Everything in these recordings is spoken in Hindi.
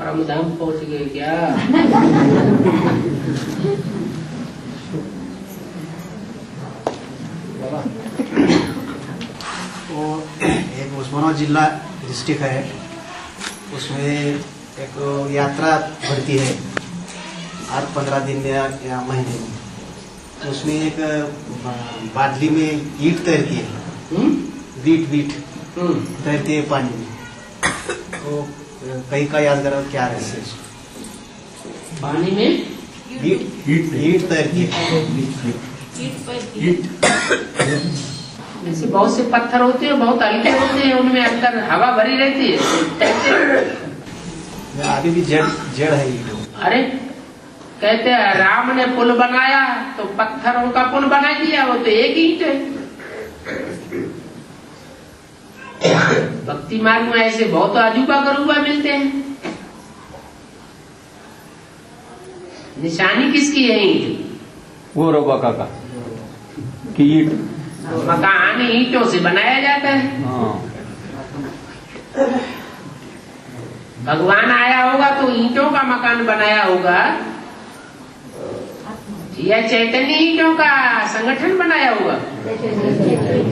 परमधाम पहुंच गए क्या? वो एक उस्मानाबाद जिला डिस्ट्रिक्ट है, उसमें एक यात्रा भरती है हर 15 दिन या महीने में। तो उसमें एक बादली में ईंट तैरती है, वीट तैरती है पानी में। तो कहीं का याद करो क्या रहस्य है? पानी में ईंट तैरती है। ऐसे बहुत से पत्थर होते हैं, बहुत हल्के होते हैं, उनमें अंदर हवा भरी रहती है। आगे भी जड़ है ईंट। अरे कहते हैं राम ने पुल बनाया तो पत्थरों का पुल बना दिया, वो तो एक ईंट है। भक्ति मार्ग में ऐसे बहुत अजूबा गरूबा मिलते हैं। निशानी किसकी है ईंट? वो रोबा काका की ईंट। मकान ईंटों से बनाया जाता है। भगवान आया होगा तो ईंटों का मकान बनाया होगा, या चैतन्य ईंटों का संगठन बनाया होगा।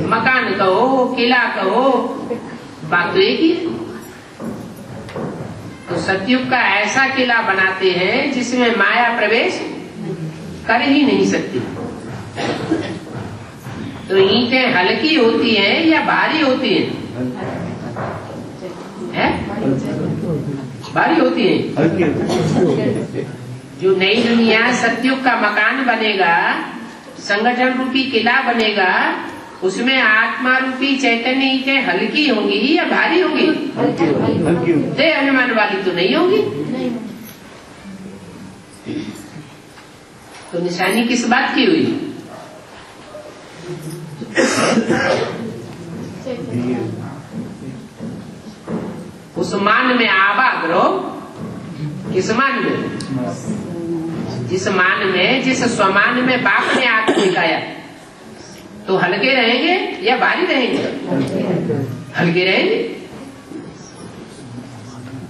मकान कहो, किला कहो, बात तो एक ही है। तो सतयुग का ऐसा किला बनाते हैं जिसमें माया प्रवेश कर ही नहीं सकती। तो ईंटें हल्की होती हैं या भारी होती हैं? भारी होती हैं। जो नई दुनिया सतयुग का मकान बनेगा, संगठन रूपी किला बनेगा, उसमें आत्मा रूपी चैतन्य ईंटें हल्की होंगी या भारी होंगी? देह अनुमान वाली तो नहीं होगी। तो निशानी किस बात की हुई? उस मान में आबाद रहो। किस मान में? जिस मान में, जिस स्वमान में बाप ने आत्मा दिखाया, तो हल्के रहेंगे या भारी रहेंगे? हल्के रहेंगे।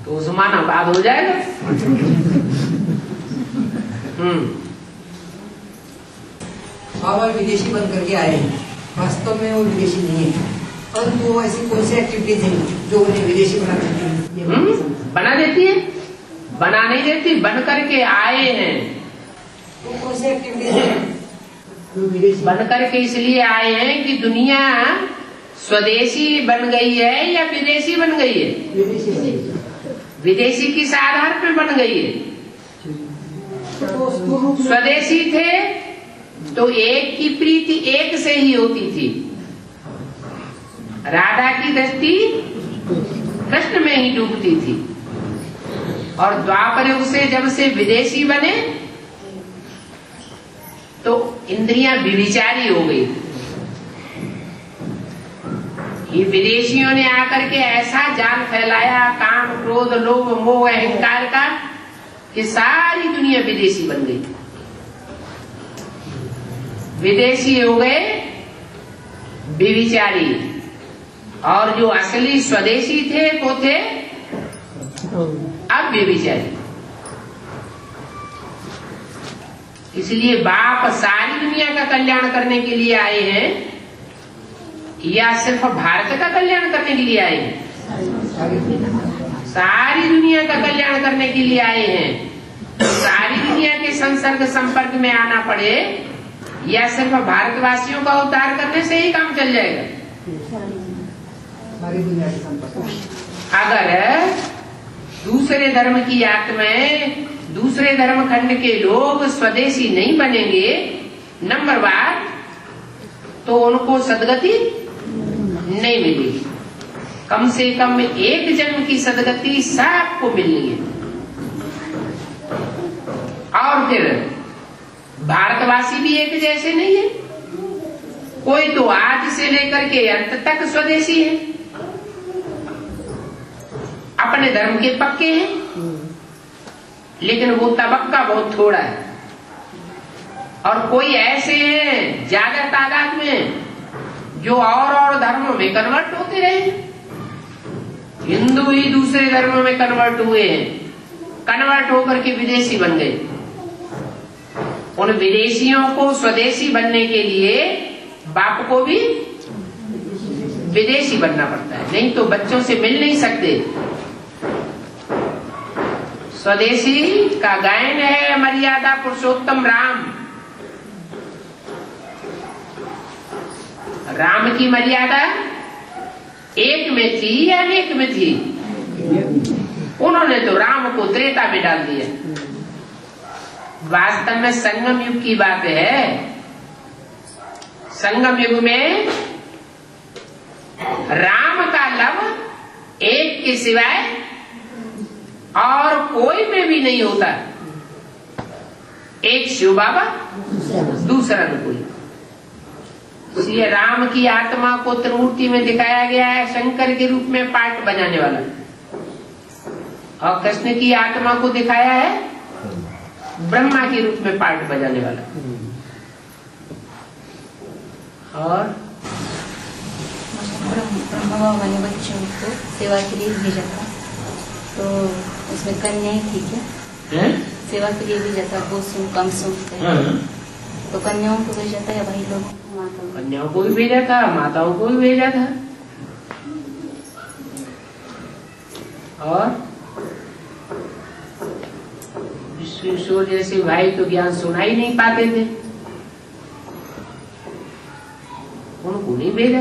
तो उस मान आबाद हो जाएगा। बाबा विदेशी बन करके आए हैं, वास्तव में वो विदेशी नहीं है, परंतु वो ऐसी कौन सी एक्टिविटीज हैं जो उन्हें विदेशी बना देती है? बना देती है? बना नहीं देती, बन करके आए हैं। वो कौन सी एक्टिविटीज है? बन करके इसलिए आए हैं कि दुनिया स्वदेशी बन गई है या विदेशी बन गई है? विदेशी किस आधार पर बन गई है? स्वदेशी थे तो एक की प्रीति एक से ही होती थी। राधा की दृष्टि कृष्ण में ही डूबती थी। और द्वापर युग से जब से विदेशी बने तो इंद्रियां विविचारी हो गई। ये विदेशियों ने आकर के ऐसा जाल फैलाया काम, क्रोध, लोभ, मोह, अहंकार का कि सारी दुनिया विदेशी बन गई। विदेशी हो गए विविचारी, और जो असली स्वदेशी थे वो थे अब व्यभिचारी। इसलिए बाप सारी दुनिया का कल्याण करने के लिए आए हैं या सिर्फ भारत का कल्याण करने के लिए आए हैं? सारी दुनिया का कल्याण करने के लिए आए हैं। सारी दुनिया के संसर्ग संपर्क में आना पड़े या सिर्फ भारतवासियों का उद्धार करने से ही काम चल जाएगा? अगर दूसरे धर्म की आत्माएं, दूसरे धर्म खंड के लोग स्वदेशी नहीं बनेंगे नंबर बार, तो उनको सदगति नहीं मिलेगी। कम से कम एक जन्म की सदगति सबको मिलनी है। और फिर भारतवासी भी एक जैसे नहीं है। कोई तो आज से लेकर के अंत तक स्वदेशी है, अपने धर्म के पक्के हैं, लेकिन वो तबक्का बहुत थोड़ा है। और कोई ऐसे हैं ज्यादा तादाद में जो और धर्मों में कन्वर्ट होते रहे। हिंदू ही दूसरे धर्मों में कन्वर्ट हुए हैं, कन्वर्ट होकर के विदेशी बन गए। उन विदेशियों को स्वदेशी बनने के लिए बाप को भी विदेशी बनना पड़ता है, नहीं तो बच्चों से मिल नहीं सकते। स्वदेशी का गायन है मर्यादा पुरुषोत्तम राम। राम की मर्यादा एक में थी या अनेक में थी? उन्होंने तो राम को त्रेता में डाल दिया। वास्तव में संगम युग की बात है। संगम युग में राम का लव एक के सिवाय और कोई में भी नहीं होता। एक शिव बाबा, दूसरा कोई। इसलिए राम की आत्मा को त्रिमूर्ति में दिखाया गया है शंकर के रूप में पार्ट बजाने वाला, और कृष्ण की आत्मा को दिखाया है ब्रह्मा के रूप में पार्ट बजाने वाला। और ब्रह्मा वाले बच्चों को सेवा के लिए भेजा था, तो उसमें कन्याएं थी क्या? सेवा के लिए भेजा था, गोसुम कमसुम, तो कन्याओं को भेजा था या भाई लोग? कन्याओं को भी भेजा था, माताओं को भी भेजा था। और विश्व जैसे भाई तो ज्ञान सुना ही नहीं पाते थे, उनको नहीं भेजा।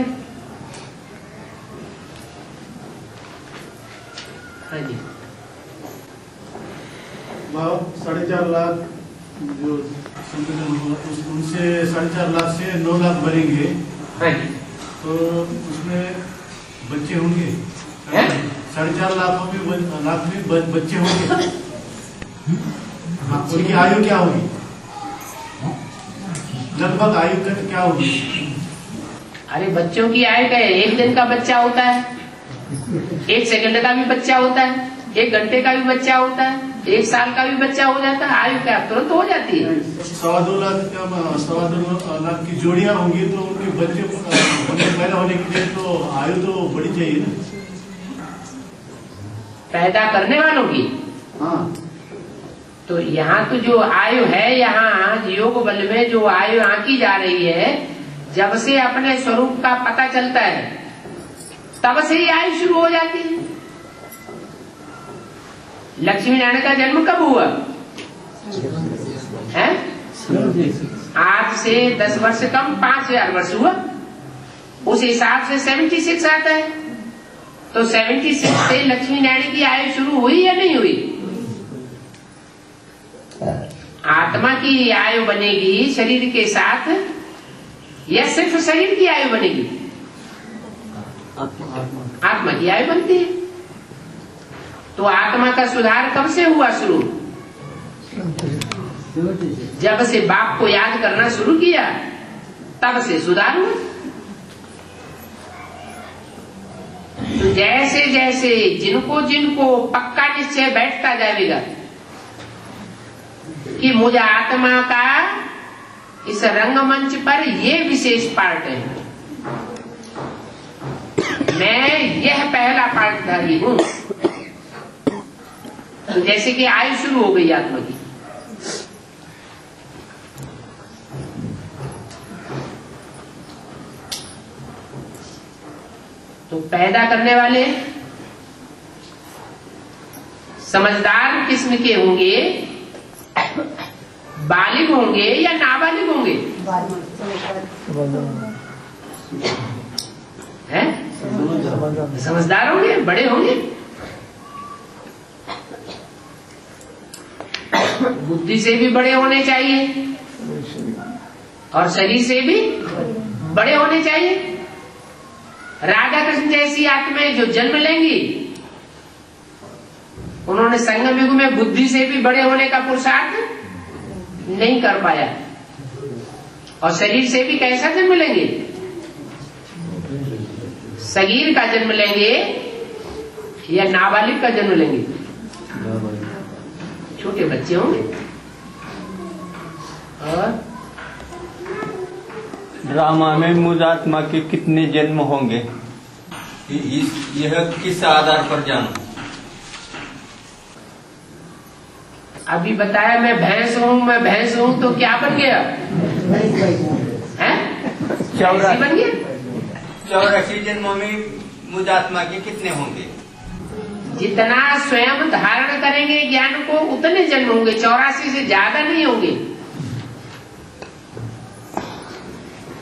हाँ जी, 4.5 लाख जो संतुलन हुआ उनसे 4.5 लाख से 9 लाख भरेंगे। हाँ जी, तो उसमें बच्चे होंगे 4.5 लाख में बच्चे होंगे। उनकी आयु क्या होगी? लगभग आयु क्या होगी? अरे बच्चों की आयु क्या है? 1 दिन का बच्चा होता है, 1 सेकंड का भी बच्चा होता है, 1 घंटे का भी बच्चा होता है, 1 साल का भी बच्चा हो जाता है। आयु क्या तुरंत हो जाती है? 2.25 लाख की जोड़ियां होंगी, तो उनके बच्चे पैदा होने के लिए तो आयु तो बड़ी चाहिए ना। पैदा करने वालों की? हाँ, तो यहाँ तो जो आयु है, यहाँ योग बल में जो आयु आंकी जा रही है, जब से अपने स्वरूप का पता चलता है तब से ही आयु शुरू हो जाती है। लक्ष्मी नारायण का जन्म कब हुआ है? आज से 10 वर्ष कम 5000 वर्ष हुआ। उस हिसाब से 76 आता है, तो 76 से लक्ष्मी नारायण की आयु शुरू हुई या नहीं हुई? आत्मा की आयु बनेगी शरीर के साथ या सिर्फ शरीर की आयु बनेगी? आत्मा की आयु बनती है। तो आत्मा का सुधार कब से हुआ शुरू? जब से बाप को याद करना शुरू किया तब से सुधार हुआ। तो जैसे जैसे जिनको जिनको पक्का निश्चय बैठता जाएगा कि मुझे आत्मा का इस रंगमंच पर ये विशेष पार्ट है, मैं यह पहला पार्टधारी हूं, तो जैसे कि आयु शुरू हो गई आत्मा की। तो पैदा करने वाले समझदार किस्म के होंगे, बालिग होंगे या नाबालिग होंगे? हैं? समझदार होंगे, बड़े होंगे, बुद्धि से भी बड़े होने चाहिए और शरीर से भी बड़े होने चाहिए। राधा कृष्ण जैसी आत्माएं जो जन्म लेंगी, उन्होंने संगम युग में बुद्धि से भी बड़े होने का पुरुषार्थ नहीं कर पाया, और शरीर से भी कैसा जन्म लेंगे? सगीर का जन्म लेंगे या नाबालिग का जन्म लेंगे? छोटे बच्चे होंगे। और ड्रामा में मुझ आत्मा के कितने जन्म होंगे? यह किस आधार पर जाना? अभी बताया मैं भैंस हूँ तो क्या बन गया? हैं? ऐसी बन गया। 84 जन्मों में मुझ आत्मा के कितने होंगे? जितना स्वयं धारण करेंगे ज्ञान को उतने जन्म होंगे, 84 से ज्यादा नहीं होंगे।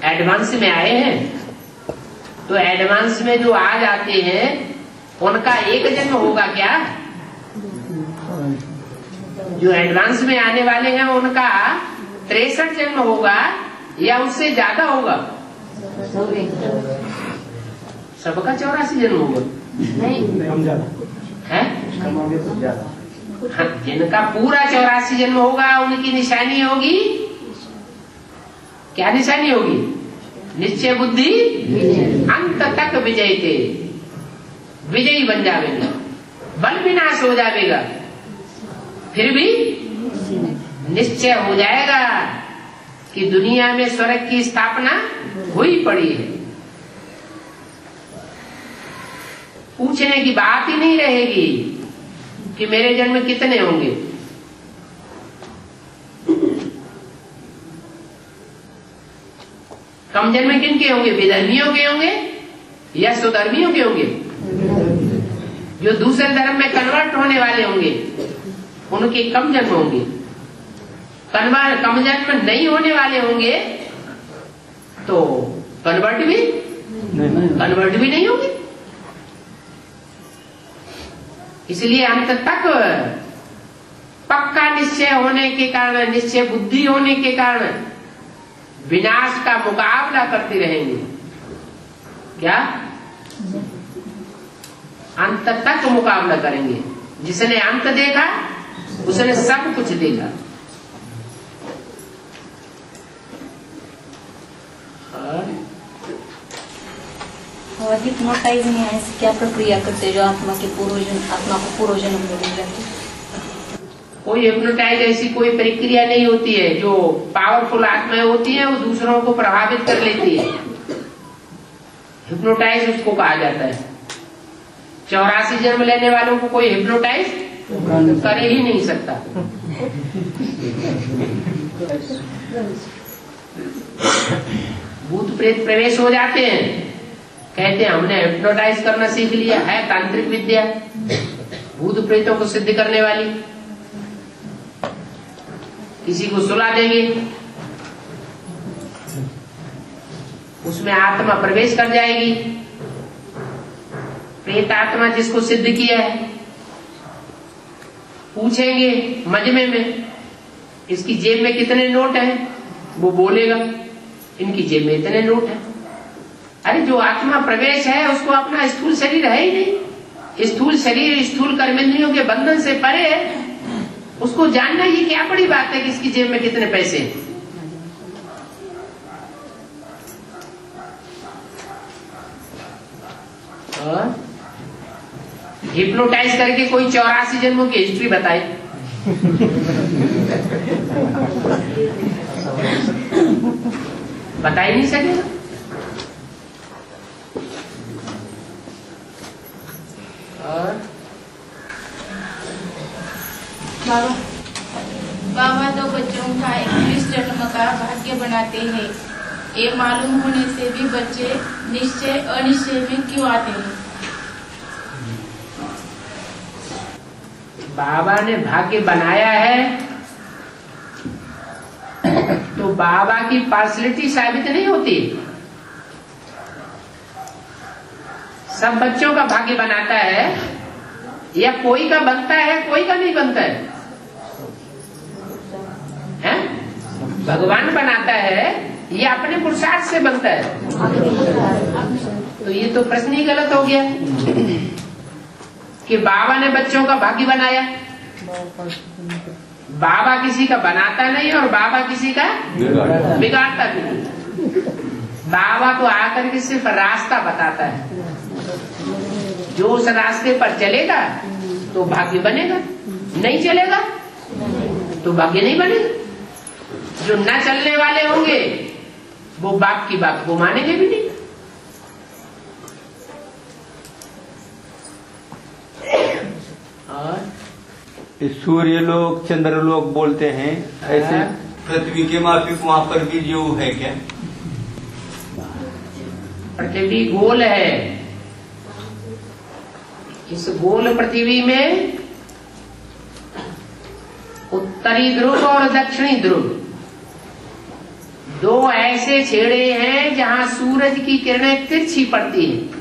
एडवांस में आए हैं तो एडवांस में जो आ जाते हैं उनका एक जन्म होगा क्या? जो एडवांस में आने वाले हैं उनका 63 जन्म होगा या उससे ज्यादा होगा? सबका 84 जन्म होगा है? हाँ, जिनका पूरा 84 जन्म होगा उनकी निशानी होगी, क्या निशानी होगी? निश्चय बुद्धि अंत तक विजय थे, विजयी बन जाएगा, बल विनाश हो जाएगा, फिर भी निश्चय हो जाएगा कि दुनिया में स्वर्ग की स्थापना हुई पड़ी है। पूछने की बात ही नहीं रहेगी कि मेरे जन्म कितने होंगे। कम जन्म किनके होंगे? विधर्मियों के होंगे या सुधर्मियों के होंगे? जो दूसरे धर्म में कन्वर्ट होने वाले होंगे उनके कम जन्म होंगे। कम जन्म नहीं होने वाले होंगे तो कन्वर्ट भी नहीं होंगे। इसलिए अंत तक पक्का निश्चय होने के कारण, निश्चय बुद्धि होने के कारण विनाश का मुकाबला करते रहेंगे। क्या? अंत तक मुकाबला करेंगे। जिसने अंत देखा उसने सब कुछ देखा। और हिप्नोटाइज में ऐसी क्या प्रक्रिया करते जो आत्मा को पूर्व जन्म में मिल जाती? कोई हिप्नोटाइज ऐसी कोई प्रक्रिया नहीं होती है। जो पावरफुल आत्माएं होती है वो दूसरों को प्रभावित कर लेती है, हिप्नोटाइज उसको कहा जाता है। 84 जन्म लेने वालों को कोई हिप्नोटाइज कर ही नहीं सकता। भूत प्रेत प्रवेश हो जाते हैं, कहते हैं हमने हिप्नोटाइज करना सीख लिया है, तांत्रिक विद्या भूत प्रेतों को सिद्ध करने वाली। किसी को सुला देंगे, उसमें आत्मा प्रवेश कर जाएगी। प्रेत आत्मा जिसको सिद्ध किया है, पूछेंगे मजमे में इसकी जेब में कितने नोट हैं, वो बोलेगा इनकी जेब में इतने नोट हैं। अरे जो आत्मा प्रवेश है उसको अपना स्थूल शरीर है ही नहीं। स्थूल शरीर स्थूल कर्मेंद्रियों के बंधन से परे है, उसको जानना ये क्या बड़ी बात है कि इसकी जेब में कितने पैसे हैं। और हिप्नोटाइज करके कोई 84 जन्मों की हिस्ट्री बताए, बता ही नहीं सकेगा। और बाबा तो बच्चों का 21 जन्म का भाग्य बनाते हैं। ये मालूम होने से भी बच्चे निश्चय अनिश्चय में क्यों आते हैं? बाबा ने भाग्य बनाया है तो बाबा की पार्शलिटी साबित नहीं होती। सब बच्चों का भाग्य बनाता है या कोई का बनता है कोई का नहीं बनता है? भगवान बनाता है या अपने पुरुषार्थ से बनता है? तो ये तो प्रश्न ही गलत हो गया कि बाबा ने बच्चों का भाग्य बनाया। बाबा किसी का बनाता नहीं और बाबा किसी का बिगाड़ता भी नहीं। बाबा को आकर के सिर्फ रास्ता बताता है। जो उस रास्ते पर चलेगा तो भाग्य बनेगा, नहीं चलेगा तो भाग्य नहीं बनेगा। जो न चलने वाले होंगे वो बाप की बात को मानेंगे भी नहीं। और सूर्यलोक चंद्रलोक बोलते हैं, ऐसे पृथ्वी के माफिक वहाँ पर भी जीव है क्या? पृथ्वी गोल है। इस गोल पृथ्वी में उत्तरी ध्रुव और दक्षिणी ध्रुव दो ऐसे छेड़े हैं जहां सूरज की किरणें तिरछी पड़ती हैं।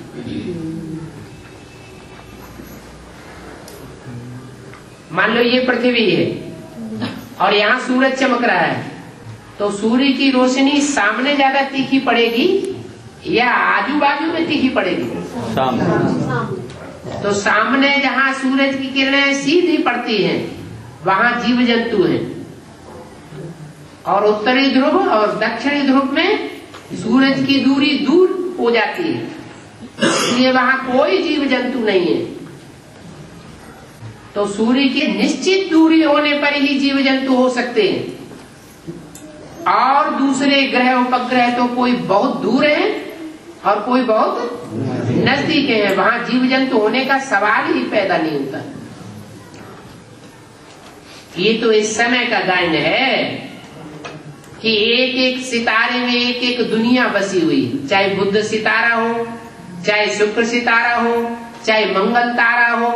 मान लो ये पृथ्वी है और यहाँ सूरज चमक रहा है, तो सूर्य की रोशनी सामने ज्यादा तीखी पड़ेगी या आजू बाजू में तीखी पड़ेगी? सामने। तो सामने जहाँ सूरज की किरणें सीधी पड़ती हैं वहाँ जीव जंतु हैं, और उत्तरी ध्रुव और दक्षिणी ध्रुव में सूरज की दूरी दूर हो जाती है, इसलिए वहाँ कोई जीव जंतु नहीं है। तो सूर्य की निश्चित दूरी होने पर ही जीव जंतु हो सकते हैं, और दूसरे ग्रह उपग्रह तो कोई बहुत दूर है और कोई बहुत नजदीक है, वहां जीव जंतु होने का सवाल ही पैदा नहीं होता। ये तो इस समय का गायन है कि एक एक सितारे में एक एक दुनिया बसी हुई, चाहे बुध सितारा हो, चाहे शुक्र सितारा हो, चाहे मंगल तारा हो,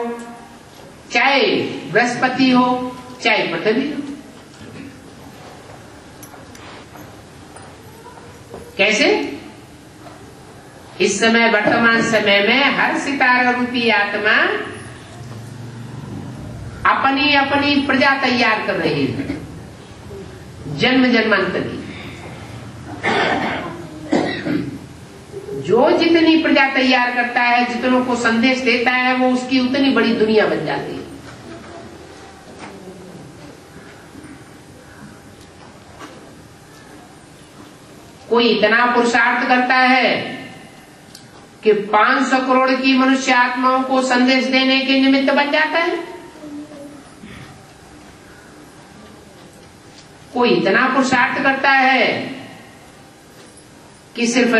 चाहे बृहस्पति हो, चाहे पृथ्वी हो। कैसे? इस समय वर्तमान समय में हर सितारा रूपी आत्मा अपनी अपनी प्रजा तैयार कर रही है, जन्म जन्मांतर की। जो जितनी प्रजा तैयार करता है, जितनों को संदेश देता है, वो उसकी उतनी बड़ी दुनिया बन जाती है। कोई इतना पुरुषार्थ करता है कि 500 करोड़ की मनुष्य आत्माओं को संदेश देने के निमित्त बन जाता है। कोई इतना पुरुषार्थ करता है कि सिर्फ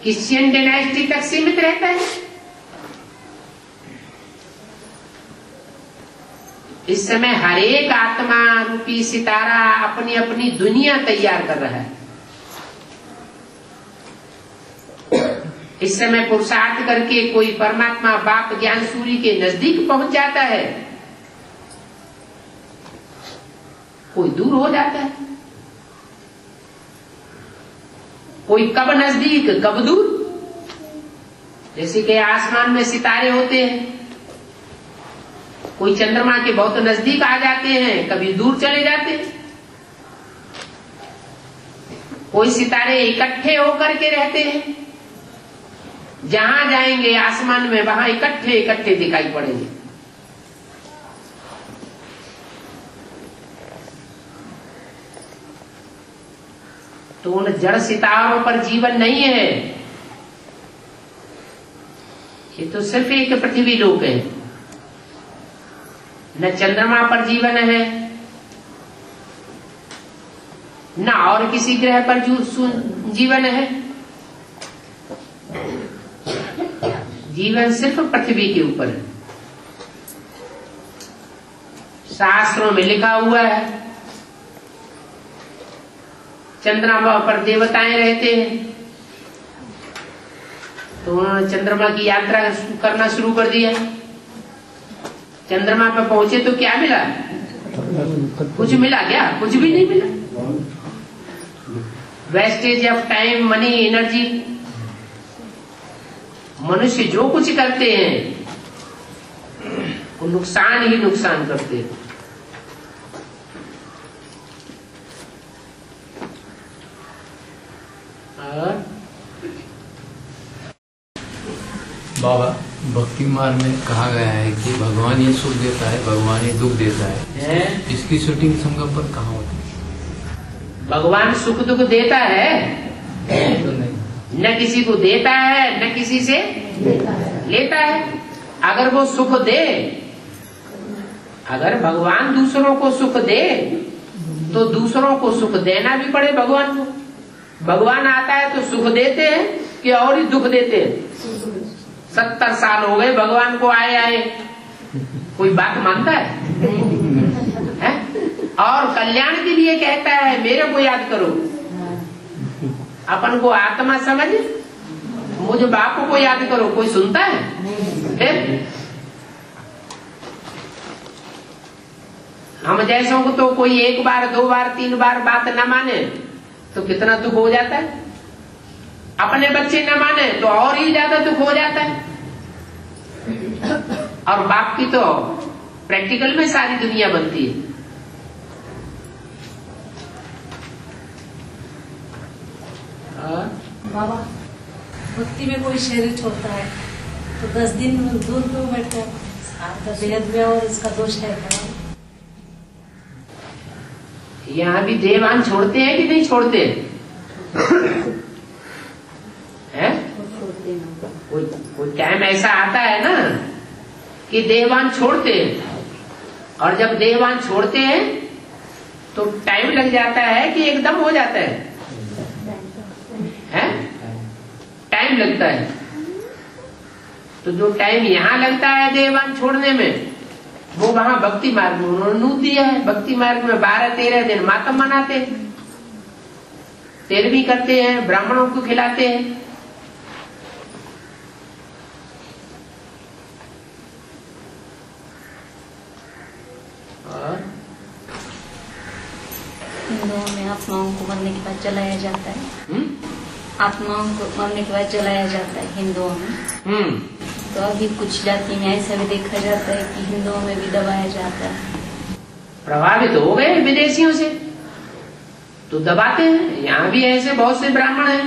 क्रिश्चियन डायनेस्टी तक सीमित रहता है। इस समय हर एक आत्मा रूपी सितारा अपनी अपनी दुनिया तैयार कर रहा है। इस समय पुरुषार्थ करके कोई परमात्मा बाप ज्ञान सूर्य के नजदीक पहुंच जाता है, कोई दूर हो जाता है, कोई कब नजदीक कब दूर। जैसे कि आसमान में सितारे होते हैं, कोई चंद्रमा के बहुत नजदीक आ जाते हैं, कभी दूर चले जाते हैं। कोई सितारे इकट्ठे होकर के रहते हैं, जहां जाएंगे आसमान में वहां इकट्ठे इकट्ठे दिखाई पड़ेंगे। तो उन जड़ सितारों पर जीवन नहीं है, ये तो सिर्फ एक पृथ्वी लोक है। न चंद्रमा पर जीवन है, न और किसी ग्रह पर जीवन है। जीवन सिर्फ पृथ्वी के ऊपर है। शास्त्रों में लिखा हुआ है, चंद्रमा पर देवताएं रहते हैं, तो उन्होंने चंद्रमा की यात्रा करना शुरू कर दिया। चंद्रमा पर पहुंचे तो क्या मिला? कुछ मिला क्या? कुछ भी नहीं मिला। Wastage of time, money, energy. मनुष्य जो कुछ करते हैं वो नुकसान ही नुकसान करते हैं। बाबा, भक्ति मार्ग में कहा गया है कि भगवान ये सुख देता है, भगवान ये दुख देता है। इसकी शूटिंग संगम पर कहाँ होती है? भगवान सुख दुख देता है तो नहीं, न किसी को देता है न किसी से लेता है। अगर वो सुख दे, अगर भगवान दूसरों को सुख दे तो दूसरों को सुख देना भी पड़े भगवान को। भगवान आता है तो सुख देते हैं कि और ही दुख देते हैं। 70 साल हो गए भगवान को आए कोई बात मानता है? और कल्याण के लिए कहता है मेरे को याद करो। अपन को आत्मा समझ, मुझे बाप को याद करो, कोई सुनता है? फिर हम जैसों को तो कोई 1 बार 2 बार 3 बार बात न माने तो कितना दुख हो जाता है। अपने बच्चे न माने तो और ही ज्यादा दुख हो जाता है। और बाप की तो प्रैक्टिकल में सारी दुनिया बनती है। बाबा, भक्ति में कोई शरीर छोड़ता है तो 10 दिन दूर क्यों बैठता है? आपका बेहद में और इसका दोष है क्या? यहाँ भी देवान छोड़ते हैं कि नहीं छोड़ते हैं? कोई टाइम ऐसा आता है ना कि देवान छोड़ते हैं, और जब देवान छोड़ते हैं तो टाइम लग जाता है कि एकदम हो जाता है? टाइम लगता है। तो जो टाइम यहाँ लगता है देवान छोड़ने में, वो वहां भक्ति मार्ग में उन्होंने नूत दिया है। भक्ति मार्ग में 12-13 दिन मातम मनाते हैं, तेरहवीं करते हैं, ब्राह्मणों को खिलाते हैं। हिंदुओं में आत्माओं को मरने के बाद जलाया जाता है। आत्माओं को मरने के बाद जलाया जाता है हिंदुओं में। तो अभी कुछ जाति में ऐसा भी देखा जाता है कि हिंदुओं में भी दबाया जाता है। प्रभावित हो गए विदेशियों से तो दबाते हैं। यहाँ भी ऐसे बहुत से ब्राह्मण हैं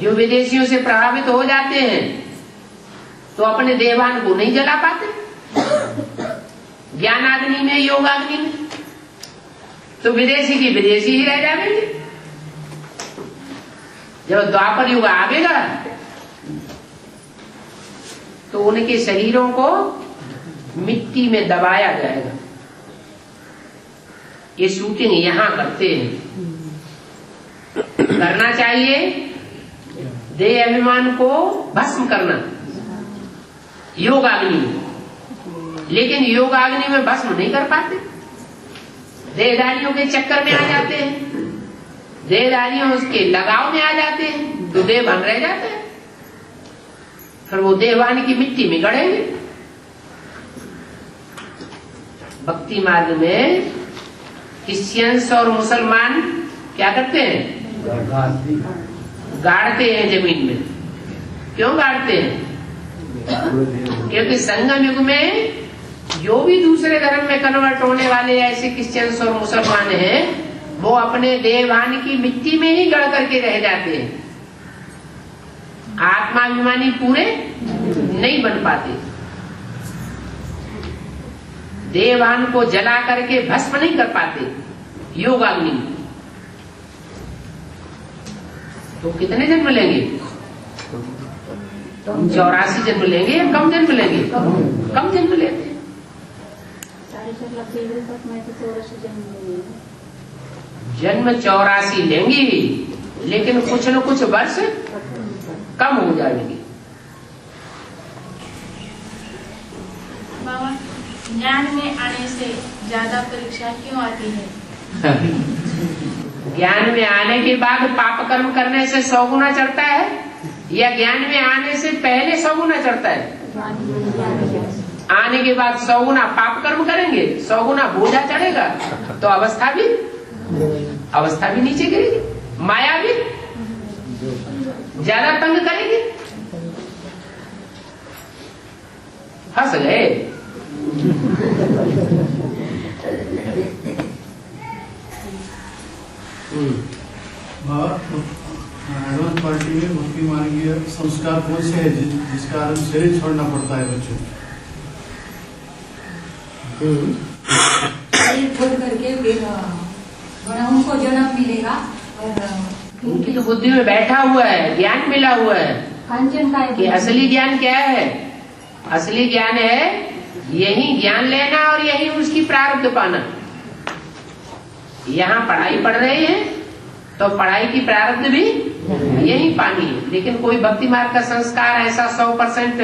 जो विदेशियों से प्रभावित हो जाते हैं तो अपने देवान को नहीं जला पाते। ज्ञानाग्नि में, योगाग्नि में तो विदेशी की विदेशी ही रह जाएंगे। जब द्वापर युग आवेगा तो उनके शरीरों को मिट्टी में दबाया जाएगा। ये शूटिंग यहाँ करते हैं। करना चाहिए देह अभिमान को भस्म करना योगाग्नि में, लेकिन योगाग्नि में भस्म नहीं कर पाते। देहधारियों के चक्कर में आ जाते हैं, देहधारियों उसके लगाव में आ जाते हैं तो देह बन रह जाते हैं। फिर वो देवान की मिट्टी में गड़ेंगे। भक्ति मार्ग में क्रिश्चियंस और मुसलमान क्या करते हैं? गाड़ते हैं जमीन में। क्यों गाड़ते हैं? क्योंकि संगम युग में जो भी दूसरे धर्म में कन्वर्ट होने वाले ऐसे क्रिश्चियंस और मुसलमान हैं, वो अपने देवान की मिट्टी में ही गड़ करके रह जाते हैं। आत्माभिमानी पूरे नहीं बन पाते। देवान को जला करके भस्म नहीं कर पाते योगाग्नि। तो कितने जन्म लेंगे? 84 जन्म लेंगे या कम जन्म लेंगे? कम जन्म लेते। 4.5 जन्म 84 लेंगे ही, लेकिन कुछ न कुछ वर्ष कम हो जाएंगे। बाबा, ज्ञान में आने से ज्यादा परीक्षा क्यों आती है? ज्ञान में आने के बाद पाप कर्म करने से 100 गुना चढ़ता है या ज्ञान में आने से पहले 100 गुना चढ़ता है? आने के बाद 100 गुना पाप कर्म करेंगे, 100 गुना बोझा चढ़ेगा, तो अवस्था भी नीचे गिरेगी, माया भी ज्यादा तंग करेगी। हंस गए। एडवांस पार्टी में भक्ति मार्गीय संस्कार कौन से है जिस कारण शरीर छोड़ना पड़ता है बच्चों? शरीर छोड़ करके फिर उनको जन्म मिलेगा और उनकी तो बुद्धि में बैठा हुआ है, ज्ञान मिला हुआ है कि असली ज्ञान क्या है। असली ज्ञान है यही ज्ञान लेना और यही उसकी प्रारब्ध पाना। यहाँ पढ़ाई पढ़ रहे हैं तो पढ़ाई की प्रारब्ध भी यही पानी है। लेकिन कोई भक्ति मार्ग का संस्कार ऐसा 100%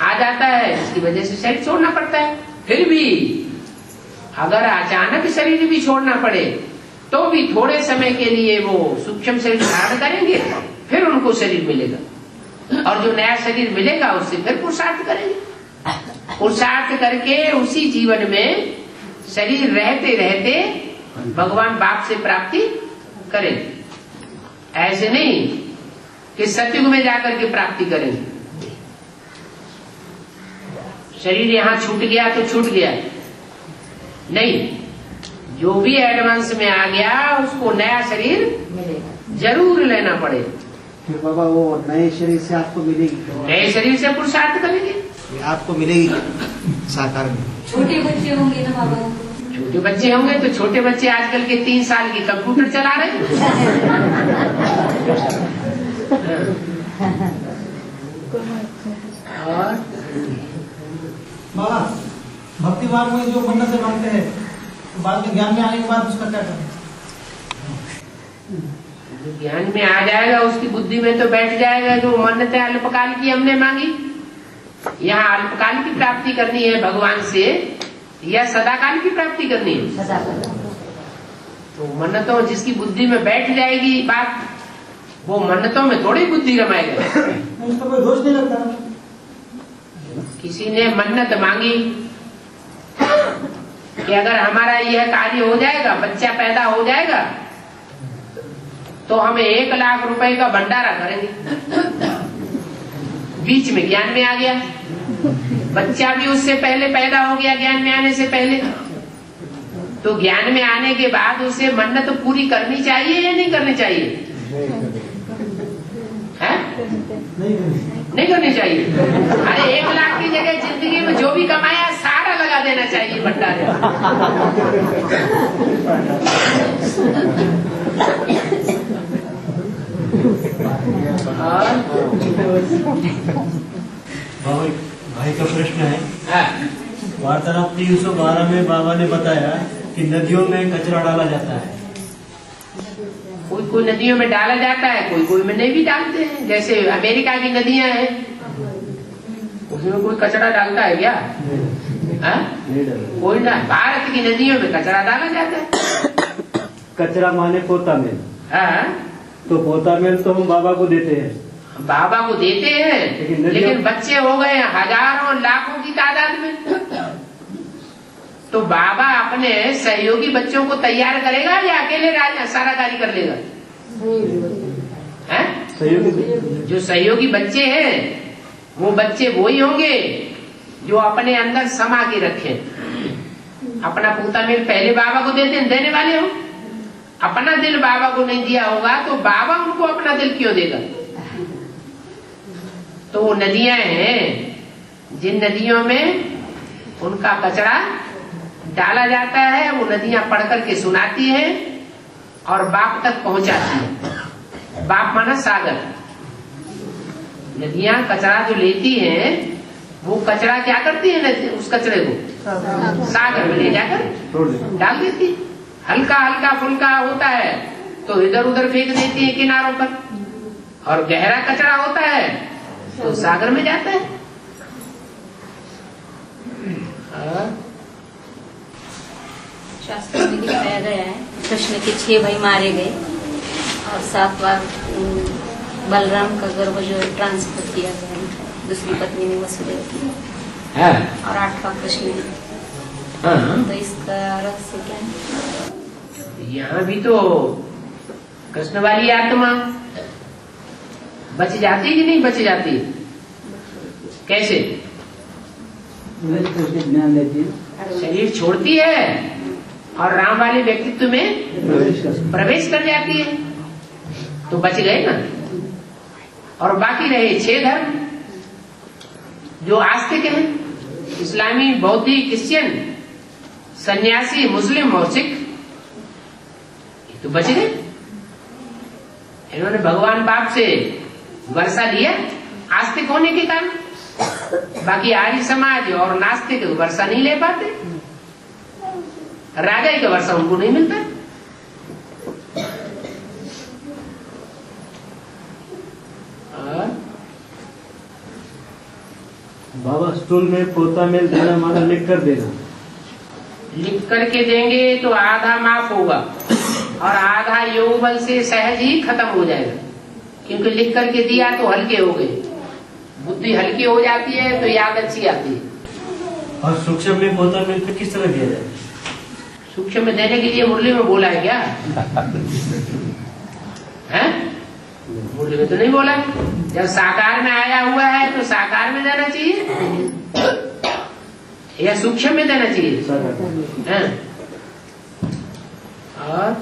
आ जाता है, इसकी वजह से शरीर छोड़ना पड़ता है। फिर भी अगर अचानक शरीर भी छोड़ना पड़े तो भी थोड़े समय के लिए वो सूक्ष्म शरीर धारण करेंगे, फिर उनको शरीर मिलेगा और जो नया शरीर मिलेगा उससे फिर पुरुषार्थ करेंगे। पुरुषार्थ करके उसी जीवन में शरीर रहते रहते भगवान बाप से प्राप्ति करेंगे। ऐसे नहीं कि सतयुग में जाकर के प्राप्ति करेंगे। शरीर यहाँ छूट गया तो छूट गया नहीं, जो भी एडवांस में आ गया उसको नया शरीर जरूर लेना पड़ेगा। फिर बाबा वो नए शरीर से आपको मिलेगी? नए शरीर से पुरुषार्थ करेंगे, आपको मिलेगी साकार में। छोटे बच्चे होंगे ना बाबा, छोटे बच्चे होंगे तो छोटे बच्चे आजकल के 3 साल की कंप्यूटर चला रहे हैं। और बाबा भक्ति मार्ग में जो मन्नत से मांगते हैं तो बाद में ज्ञान में आने के बाद उसका क्या करना? जो ज्ञान में आ जाएगा उसकी बुद्धि में तो बैठ जाएगा जो मन्नतें अल्पकाल की हमने मांगी। यहाँ अल्पकाल की प्राप्ति करनी है भगवान से या सदाकाल की प्राप्ति करनी है? तो मन्नतों जिसकी बुद्धि में बैठ जाएगी बात, वो मन्नतों में थोड़ी बुद्धि रमाएगा। इसका कोई दोष नहीं लगता। किसी ने मन्नत मांगी कि अगर हमारा यह कार्य हो जाएगा, बच्चा पैदा हो जाएगा तो हमें 1 लाख रुपए का भंडारा करेंगे। बीच में ज्ञान में आ गया, बच्चा भी उससे पहले पैदा हो गया, ज्ञान में आने से पहले। तो ज्ञान में आने के बाद उसे मन्नत पूरी करनी चाहिए या नहीं करनी चाहिए? है? नहीं करनी चाहिए। अरे 1 लाख की जगह जिंदगी में जो भी कमाया सारा लगा देना चाहिए भंडारे। भाई का प्रश्न है, वार्तालाप 312 में बाबा ने बताया कि नदियों में कचरा डाला जाता है। कोई कोई नदियों में डाला जाता है, कोई कोई में नहीं भी डालते हैं। जैसे अमेरिका की नदियां हैं, उसमें कोई कचरा डालता है क्या? कोई ना। भारत की नदियों में कचरा डाला जाता है। कचरा माने पोता मेल। तो पोता मेल तो हम बाबा को देते हैं। बाबा को देते हैं, लेकिन बच्चे हो गए हजारों लाखों की तादाद में। तो बाबा अपने सहयोगी बच्चों को तैयार करेगा या अकेले सारा कार्य कर लेगा? जो सहयोगी बच्चे हैं वो बच्चे वही होंगे जो अपने अंदर समा के रखें। अपना पूता मेल पहले बाबा को देने वाले हो। अपना दिल बाबा को नहीं दिया होगा तो बाबा उनको अपना दिल क्यों देगा? तो वो नदियां हैं जिन नदियों में उनका कचरा डाला जाता है, वो नदियां पढ़ करके सुनाती हैं और बाप तक पहुंचाती है। बाप माना सागर। नदियां कचरा जो लेती हैं वो कचरा क्या करती है? उस कचरे को सागर में ले जाकर डाल देती। हल्का हल्का फुल्का होता है तो इधर उधर फेंक देती है किनारों पर, और गहरा कचरा होता है तो सागर में जाता है। शास्त्र में दिखाया गया है कृष्ण के 6 भाई मारे गए और 7 बार बलराम का गर्भ जो है ट्रांसफर किया गया, दूसरी पत्नी ने वसुदेव की, और 8वां कृष्ण ने। तो इसका रहस्य क्या है? यहाँ भी तो कृष्ण वाली आत्मा बच जाती कि नहीं बच जाती? कैसे? ज्ञान देती है, शरीर छोड़ती है और राम वाले व्यक्तित्व में प्रवेश कर जाती है, तो बच गए ना। और बाकी रहे 6 धर्म जो आस्तिक हैं, इस्लामी, बौद्धी, क्रिश्चियन, सन्यासी, मुस्लिम और सिख, तो बच गए। इन्होंने भगवान बाप से वर्षा लिया आस्तिक होने के कारण। बाकी आर्य समाज और नास्तिक वर्षा नहीं ले पाते, राजा का वर्षा उनको नहीं मिलता। बाबा स्टूल में पोता मेल देना माना लिख कर देना। लिख करके देंगे तो आधा माफ होगा और आधा योग बल से सहज ही खत्म हो जाएगा, क्योंकि लिख करके दिया तो हल्के हो गए, बुद्धि हल्की हो जाती है तो याद अच्छी आती है। और सूक्ष्म में पोता मेल फिर किस तरह दिया जाए? सूक्ष्म में देने के लिए मुरली में बोला है क्या? है मुरली में तो नहीं बोला। जब साकार में आया हुआ है तो साकार में देना चाहिए या सूक्ष्म में देना चाहिए? है? और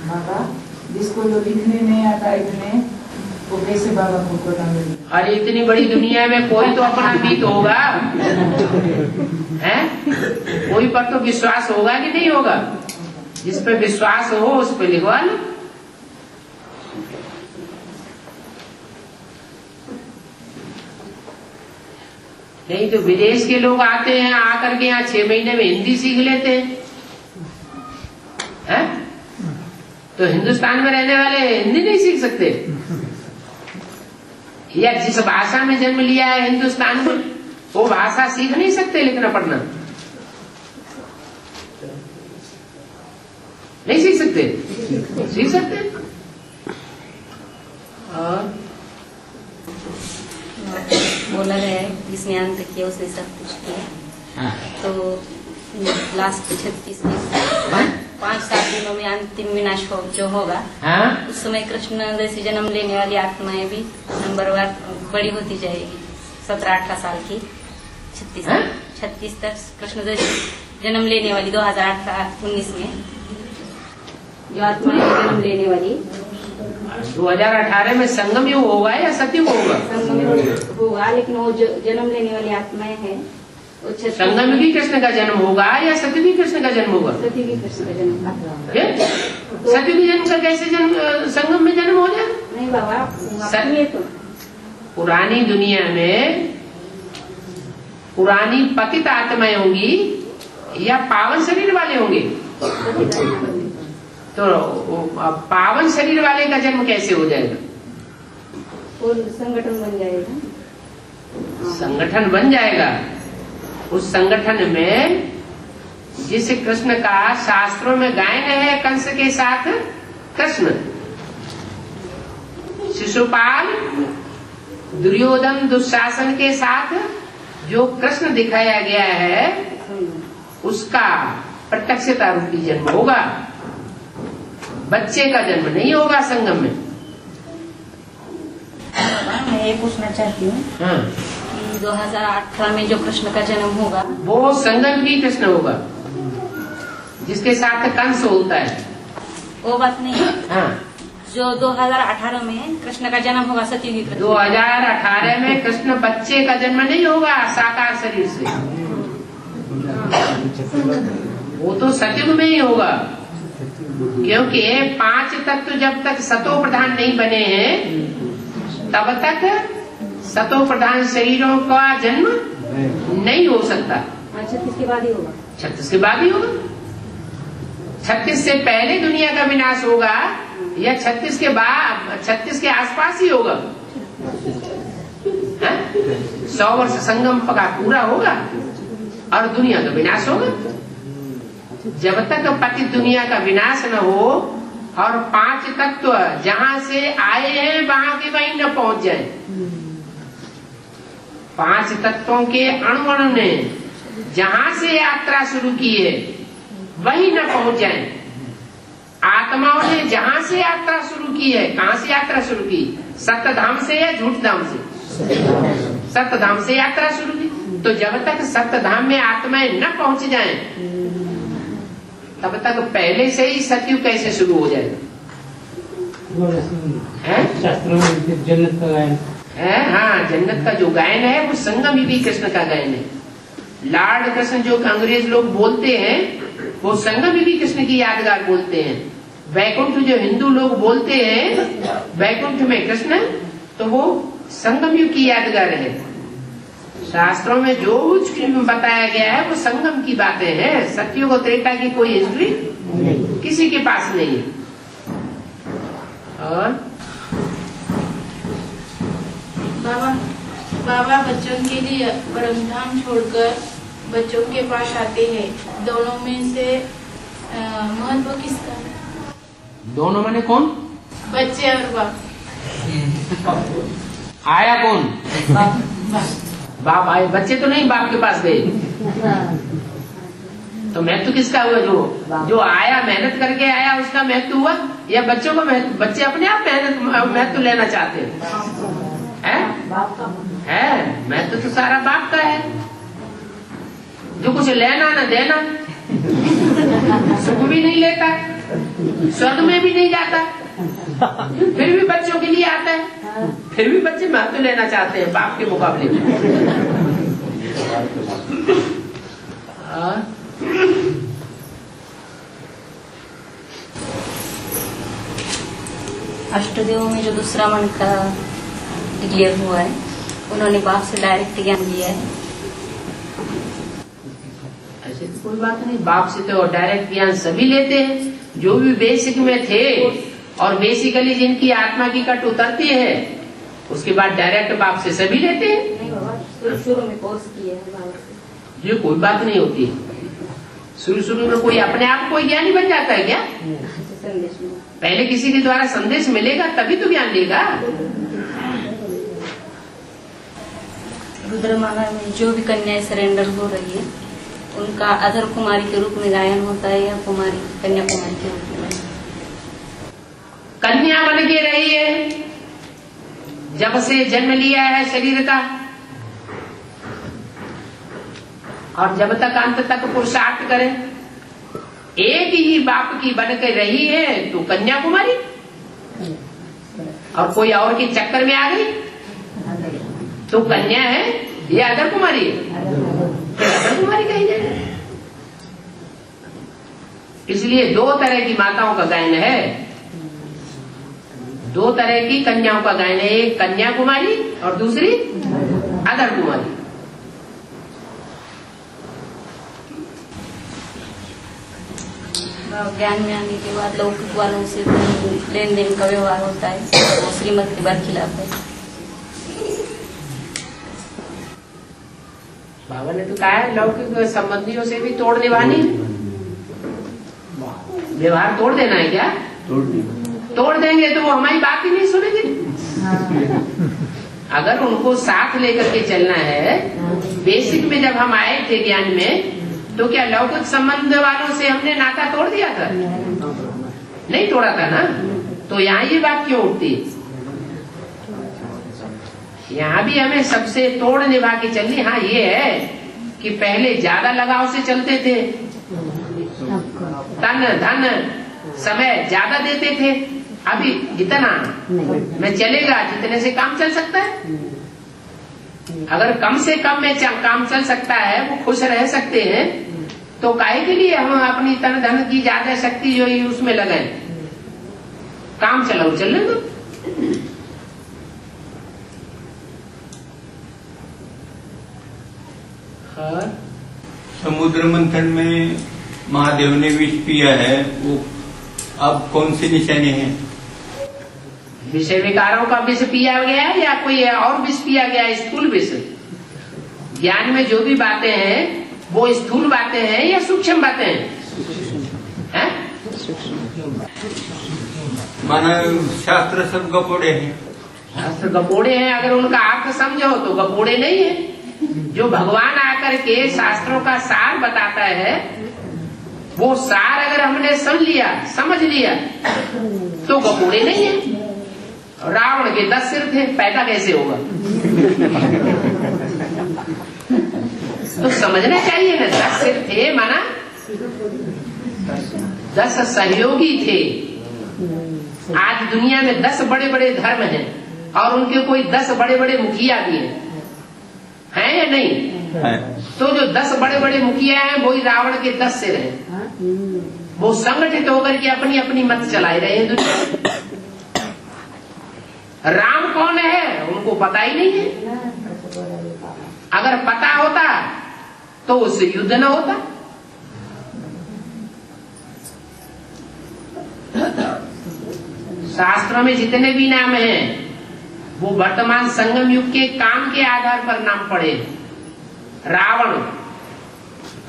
बाबा जिसको जो लिखने नहीं आता इतने, वो कैसे बाबा को पता मिले? अरे इतनी बड़ी दुनिया में कोई तो अपना बीत होगा, है? कोई पर तो विश्वास होगा कि नहीं होगा? जिस पे विश्वास हो उस पे लिखवा लो। नहीं तो विदेश के लोग आते हैं, आकर के यहाँ 6 महीने में हिंदी सीख लेते हैं, तो हिंदुस्तान में रहने वाले हिंदी नहीं सीख सकते? या जिस भाषा में जन्म लिया है हिंदुस्तान में, वो भाषा सीख नहीं सकते लिखना पढ़ना? नहीं सीख सकते? सीख सकते। और बोला गया है जिसने अंत किया उसने सब कुछ किया। तो लास्ट 36 में 5-7 दिनों में अंतिम विनाश जो होगा, उस समय कृष्ण जैसे जन्म लेने वाली आत्माएं भी नंबरवार बड़ी होती जाएगी। 17-18 साल की 36 तक कृष्ण जैसे जन्म लेने वाली 2018-19 में जो आत्माएं जन्म लेने वाली 2018 में संगम युग होगा या सतयुग होगा? संगम युग होगा, लेकिन वो जो जन्म लेने वाली आत्माएं हैं संगम युगी कृष्ण का जन्म होगा या सतयुगी कृष्ण का जन्म होगा? सतयुगी कृष्ण का जन्म। सतयुगी जन्म का कैसे जन्म संगम में जन्म हो जाए? नहीं बाबा, तो पुरानी दुनिया में पुरानी पतित आत्माएं होंगी या पावन शरीर वाले होंगे? तो पावन शरीर वाले का जन्म कैसे हो जाएगा? और संगठन बन जाएगा। संगठन बन जाएगा। उस संगठन में जिस कृष्ण का शास्त्रों में गायन है कंस के साथ कृष्ण, शिशुपाल दुर्योधन दुशासन के साथ जो कृष्ण दिखाया गया है उसका प्रत्यक्षता रूपी जन्म होगा, बच्चे का जन्म नहीं होगा संगम में। मैं ये पूछना चाहती हूँ कि 2018 में जो कृष्ण का जन्म होगा वो संगम की कृष्ण होगा जिसके साथ कंस होता है, वो बात नहीं है। जो 2018 में कृष्ण का जन्म होगा सतयुगी कृष्ण। 2018 में कृष्ण बच्चे का जन्म नहीं होगा साकार शरीर से, वो तो सतयुग में ही होगा, क्योंकि 5 तत्व जब तक सतो प्रधान नहीं बने हैं तब तक सतो प्रधान शरीरों का जन्म नहीं हो सकता। 36 के बाद ही होगा। 36 के बाद ही होगा। 36 से पहले दुनिया का विनाश होगा या 36 के बाद 36 के आसपास ही होगा? 100 वर्ष संगम पका पूरा होगा और दुनिया का विनाश होगा। जब तक पतित दुनिया का विनाश न हो और 5 तत्व जहाँ से आए हैं वहां के वहीं न पहुंच जाए, 5 तत्वों के अणु ने जहाँ से यात्रा शुरू की है वहीं न पहुंच जाए। आत्माओं ने जहाँ से यात्रा शुरू की है, कहाँ से यात्रा शुरू की? सत्य धाम से या झूठ धाम से? सत्य धाम से यात्रा शुरू की। तो जब तक सत्य धाम में आत्माएं न पहुंच जाएं, तब तक पहले से ही सतयुग कैसे शुरू हो जाएगा? शास्त्रों में जन्नत का गायन है। हाँ, जन्नत का जो गायन है वो संगम युगी कृष्ण का गायन है। लॉर्ड कृष्ण जो अंग्रेज लोग बोलते हैं वो संगम युगी कृष्ण की यादगार बोलते हैं। वैकुंठ जो हिंदू लोग बोलते हैं वैकुंठ में कृष्ण, तो वो संगम युग की यादगार है। शास्त्रों में जो कुछ बताया गया है वो संगम की बातें हैं। सतयुग और त्रेता की कोई हिस्ट्री किसी के पास नहीं है। और बाबा बच्चों के लिए परमधाम छोड़कर बच्चों के पास आते हैं। दोनों में से महत्व किसका है? दोनों माने कौन? बच्चे और बाप। आया कौन? बाप आए। बच्चे तो नहीं बाप के पास गए। तो महत्व किसका हुआ? जो आया, मेहनत करके आया, उसका महत्व हुआ, या बच्चों का महत्व? बच्चे अपने आप महत्व लेना चाहते हैं। महत्व तो सारा बाप का है। जो कुछ लेना न देना, सुख भी नहीं लेता, स्वर्ग में भी नहीं जाता, फिर भी बच्चों के लिए आता है। फिर भी बच्चे महत्व लेना चाहते हैं बाप के मुकाबले में। अष्टदेव में जो दूसरा मन का डिक्लेयर हुआ है, उन्होंने बाप से डायरेक्ट ज्ञान लिया है। ऐसे तो कोई बात नहीं, बाप से तो डायरेक्ट ज्ञान सभी लेते हैं। जो भी बेसिक में थे और बेसिकली जिनकी आत्मा की कट उतरती है, उसके बाद डायरेक्ट बाप से सभी लेते हैं। नहीं बाबा, शुरू में कोर्स किया है बाबा से। ये कोई बात नहीं होती। शुरू में कोई अपने आप कोई ज्ञानी बन जाता है क्या? संदेश में पहले किसी के द्वारा संदेश मिलेगा तभी तो ज्ञान लेगा। रुद्रमाला में जो भी कन्याएं सरेंडर हो रही है, उनका अधर कुमारी के रूप में गायन होता है या कुमारी कन्या कुमारी के रूप में? कन्या बन के रही है, जब से जन्म लिया है शरीर का, और जब तक अंत तक पुरुषार्थ करे। एक ही बाप की बन के रही है तो कन्या कुमारी, और कोई और के चक्कर में आ गई तो कन्या है या अधर कुमारी है? अधर कुमारी कही जाए। इसलिए दो तरह की माताओं का गायन है, दो तरह की कन्याओं का गायन है। एक कन्या कुमारी और दूसरी अधर कुमारी। ज्ञान में आने के बाद लौकिक वालों से लेन देन का व्यवहार होता है, वो श्रीमत के बरखिलाफ है। बाबा ने तो कहा है लौकिक संबंधियों से भी तोड़ निभानी। व्यवहार तोड़ देना है क्या? तोड़ देंगे तो वो हमारी बात ही नहीं सुनेंगे। अगर उनको साथ लेकर के चलना है, बेसिक में जब हम आए थे ज्ञान में, तो क्या लौकिक संबंध वालों से हमने नाता तोड़ दिया था? नहीं तोड़ा था ना। तो यहाँ ये बात क्यों उठती? यहाँ भी हमें सबसे तोड़ निभा के चलनी। हाँ ये है कि पहले ज्यादा लगाव से चलते थे, तन धन समय ज्यादा देते थे। अभी जितना में चलेगा, जितने से काम चल सकता है। अगर कम से कम में काम चल सकता है, वो खुश रह सकते हैं, तो काहे के लिए हम अपनी तन धन की ज्यादा शक्ति जो है उसमें लगाएं? काम चलाओ, चलने दो। समुद्र मंथन में महादेव ने विष पिया है, वो अब कौन से निशाने हैं? विषय विकारों का विष पिया गया है या कोई और विष पिया गया है? स्थूल विष। ज्ञान में जो भी बातें हैं वो स्थूल बातें हैं या सूक्ष्म बातें हैं? माना शास्त्र सब गपोड़े हैं। शास्त्र गपोड़े हैं, अगर उनका अर्थ समझो तो गपोड़े नहीं है। जो भगवान आकर के शास्त्रों का सार बताता है, वो सार अगर हमने समझ लिया तो गपोड़े नहीं है। रावण के 10 सिर थे, पैदा कैसे होगा? तो समझना चाहिए ना, 10 सिर थे माना 10 सहयोगी थे। आज दुनिया में 10 बड़े बड़े धर्म हैं और उनके कोई 10 बड़े बड़े मुखिया भी हैं या नहीं है? तो जो 10 बड़े बड़े मुखिया हैं वही रावण के 10 सिर हैं। वो संगठित होकर के अपनी अपनी मत चलाए रहे हैं दुनिया में। राम कौन है उनको पता ही नहीं है। अगर पता होता तो उससे युद्ध न होता। शास्त्रों में जितने भी नाम हैं वो वर्तमान संगम युग के काम के आधार पर नाम पड़े। रावण,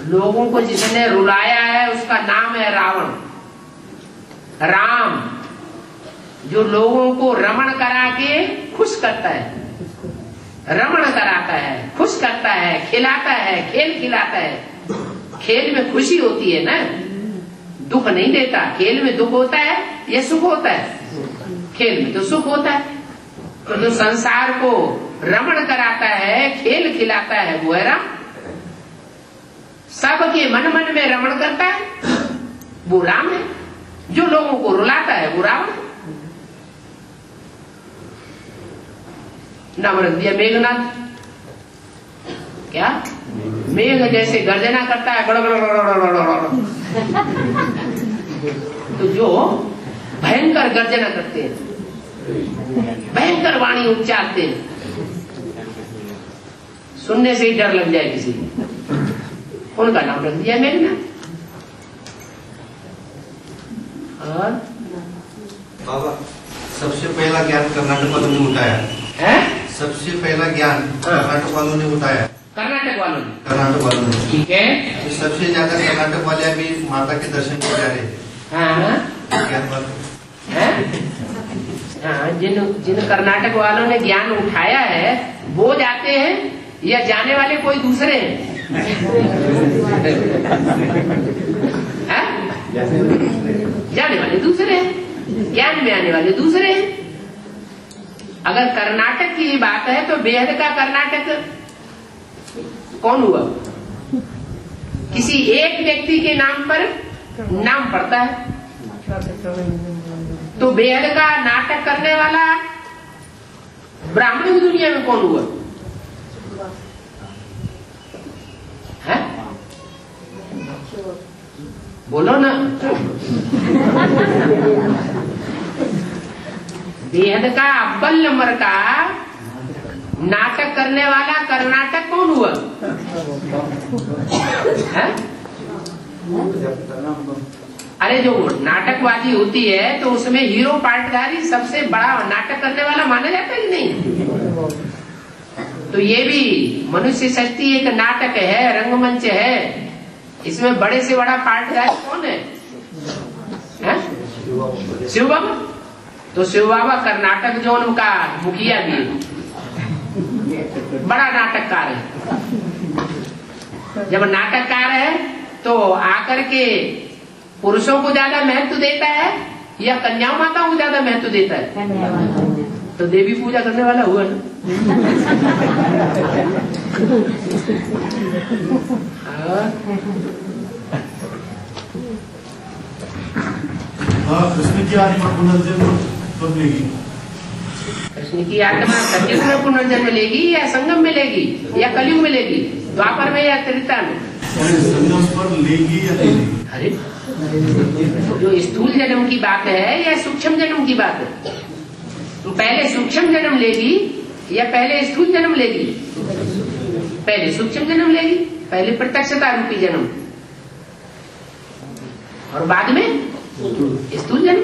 लोगों को जिसने रुलाया है उसका नाम है रावण। राम, जो लोगों को रमण करा के खुश करता है, रमण कराता है, खुश करता है, खिलाता है, खेल खिलाता है। खेल में खुशी होती है ना, दुख नहीं देता। खेल में दुख होता है या सुख होता है? खेल में तो सुख होता है। तो जो संसार को रमण कराता है, खेल खिलाता है, वो है राम। सबके मन मन में रमण करता है, वो राम है। जो लोगों को रुलाता है, वो रावण है। नाम रख दिया मेघनाथ। क्या? मेघ जैसे गर्जना करता है, गड़गड़। तो जो भयंकर गर्जना करते हैं, भयंकर वाणी उच्चारते हैं, सुनने से ही डर लग जाए किसी को, उनका नाम रख दिया मेघनाथ। और बाबा, सबसे पहला ज्ञान कर्नाटक वालों ने उठाया है? सबसे पहला ज्ञान कर्नाटक वालों ने उठाया। कर्नाटक वालों ने, ठीक है। तो सबसे ज्यादा कर्नाटक वाले अभी माता के दर्शन को जा रहे हैं। हाँ, जिन कर्नाटक वालों ने ज्ञान उठाया है वो जाते हैं या जाने वाले कोई दूसरे हैं? जाने वाले दूसरे हैं, ज्ञान में आने वाले दूसरे हैं। अगर कर्नाटक की बात है तो बेहद का कर्नाटक कौन हुआ? किसी एक व्यक्ति के नाम पर नाम पड़ता है। तो बेहद का नाटक करने वाला ब्राह्मण की दुनिया में कौन हुआ? है? बोलो ना। बेहद का अव्वल नंबर का नाटक करने वाला कर्नाटक कौन हुआ? है? अरे जो नाटकबाजी होती है तो उसमें हीरो पार्टधारी सबसे बड़ा नाटक करने वाला माना जाता है कि नहीं? तो ये भी मनुष्य शक्ति एक नाटक है, रंगमंच है। इसमें बड़े से बड़ा पार्टधारी कौन है? शिव बाबा। तो शिव बाबा कर्नाटक जो उनका मुखिया भी बड़ा नाटककार है। जब नाटककार है तो आकर के पुरुषों को ज्यादा महत्व देता है या कन्याओं माताओं को ज्यादा महत्व देता है? तो देवी पूजा करने वाला हुआ ना। कृष्ण की आत्मा पुनर्जन्म कब लेगी? कृष्ण की आत्मा सतयुग में पुनर्जन्म लेगी या संगम में लेगी या कलयुग में लेगी? द्वापर में या त्रेता में? संगम पर लेगी या नहीं? अरे जो स्थूल जन्म की बात है या सूक्ष्म जन्म की बात है? तो पहले सूक्ष्म जन्म लेगी या पहले स्थूल जन्म लेगी? पहले सूक्ष्म जन्म लेगी, पहले प्रत्यक्षता रूपी जन्म, और बाद में स्थूल जन्म।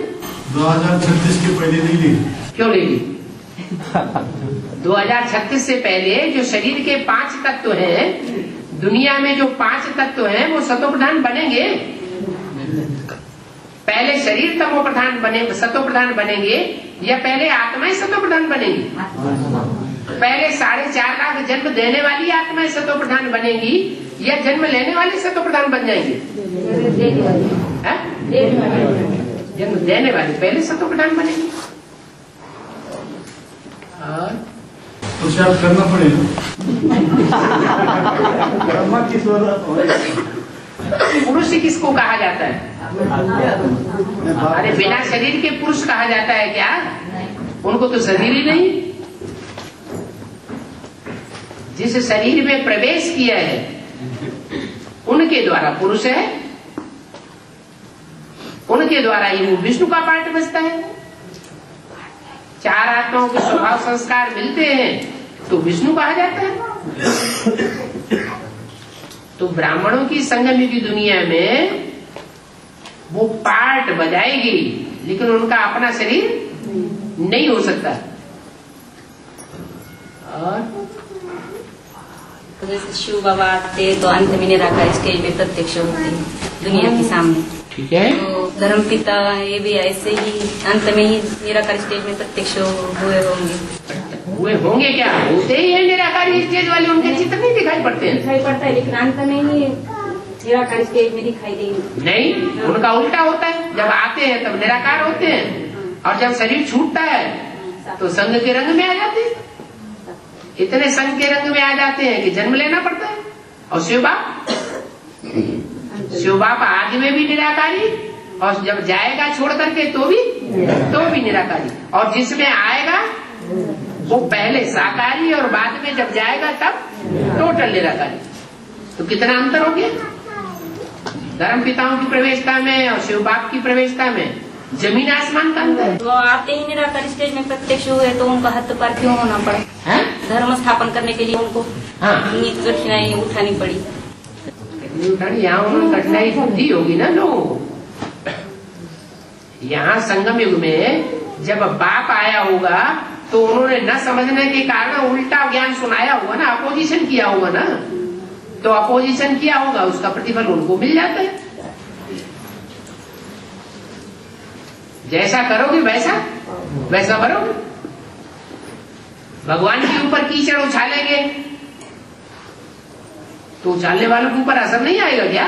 2036 के पहले नहीं लेगी? क्यों लेगी? 2036 से पहले जो शरीर के 5 तत्व हैं, दुनिया में जो 5 तत्व हैं वो सतोप्रधान बनेंगे। पहले शरीर तमो प्रधान बने, सतो प्रधान बनेंगे या पहले आत्माएं सतो प्रधान बनेंगी? पहले 4.5 लाख जन्म देने वाली आत्माएं सतो प्रधान बनेंगी या जन्म लेने वाले सतो प्रधान बन जाएंगे? जन्म देने वाले पहले सतो प्रधान बनेंगे। और तो शायद करना पड़ेगा। पुरुष किसको कहा जाता है? अरे बिना शरीर के पुरुष कहा जाता है क्या? उनको तो शरीर ही नहीं। जिस शरीर में प्रवेश किया है उनके द्वारा पुरुष है, उनके द्वारा ही वो विष्णु का पाठ बजता है। 4 आत्माओं के स्वभाव संस्कार मिलते हैं तो विष्णु कहा जाता है। तो ब्राह्मणों की संगम की दुनिया में वो पाठ बजाएगी, लेकिन उनका अपना शरीर नहीं हो सकता। और तो जैसे शिव बाबा आते तो अंत में निराकार स्टेज में प्रत्यक्ष होते हैं दुनिया के सामने। ठीक है। तो धर्मपिता ये भी ऐसे ही अंत में ही निराकार स्टेज में प्रत्यक्ष हुए होंगे क्या? होते ही है निराकारी स्टेज वाले, उनके चित्र नहीं दिखाई पड़ते हैं? दिखाई पड़ता है, लेकिन अंत में ही निराकार स्टेज में दिखाई देंगे। नहीं, उनका उल्टा होता है। जब आते हैं तब निराकार होते हैं, और जब शरीर छूटता है तो संग के रंग में आ जाते हैं। इतने संग के रंग में आ जाते हैं कि जन्म लेना पड़ता है। और शिव बाप आदि में भी निराकारी, और जब जाएगा छोड़ करके तो भी निराकारी, और जिसमें आएगा वो पहले साकारी और बाद में जब जाएगा तब टोटल निराकारी। तो कितना अंतर हो गया धर्म पिताओं की प्रवेशता में और शिव बाप की प्रवेशता में, जमीन आसमान का अंतर। वो आते ही निराकार स्टेज में प्रत्यक्ष हुए तो उनका हाथ पार क्यों होना पड़ा? धर्म स्थापन करने के लिए उनको कठिनाई उठानी पड़ी। यहाँ उन्होंने कठिनाई दी होगी ना लोगों को। यहाँ संगम युग में जब बाप आया होगा तो उन्होंने न समझने के कारण उल्टा ज्ञान सुनाया होगा ना, अपोजिशन किया होगा ना। तो अपोजिशन किया होगा, उसका प्रतिफल उनको मिल जाता है। जैसा करोगे वैसा भरोगे। भगवान के ऊपर कीचड़ उछालेंगे तो उछालने वालों के ऊपर असर नहीं आएगा क्या?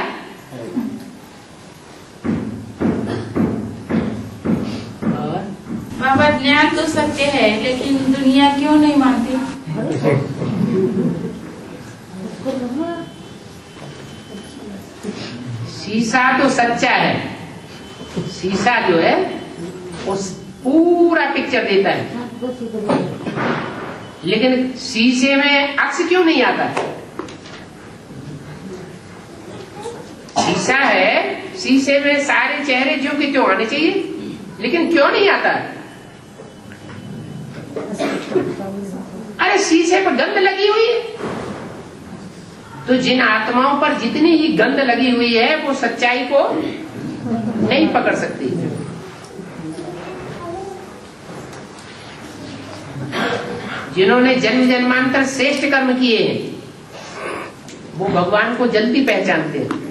बाबा ज्ञान तो सत्य है, लेकिन दुनिया क्यों नहीं मानती? शीशा तो सच्चा है, शीशा जो है वो पूरा पिक्चर देता है, लेकिन शीशे में अक्स क्यों नहीं आता? शीशा है, शीशे में सारे चेहरे जो कि त्यों आने चाहिए, लेकिन क्यों नहीं आता? अरे शीशे पर गंध लगी हुई है। तो जिन आत्माओं पर जितनी ही गंध लगी हुई है वो सच्चाई को नहीं पकड़ सकती। जिन्होंने जन्म जन्मांतर श्रेष्ठ कर्म किए हैं वो भगवान को जल्दी पहचानते हैं,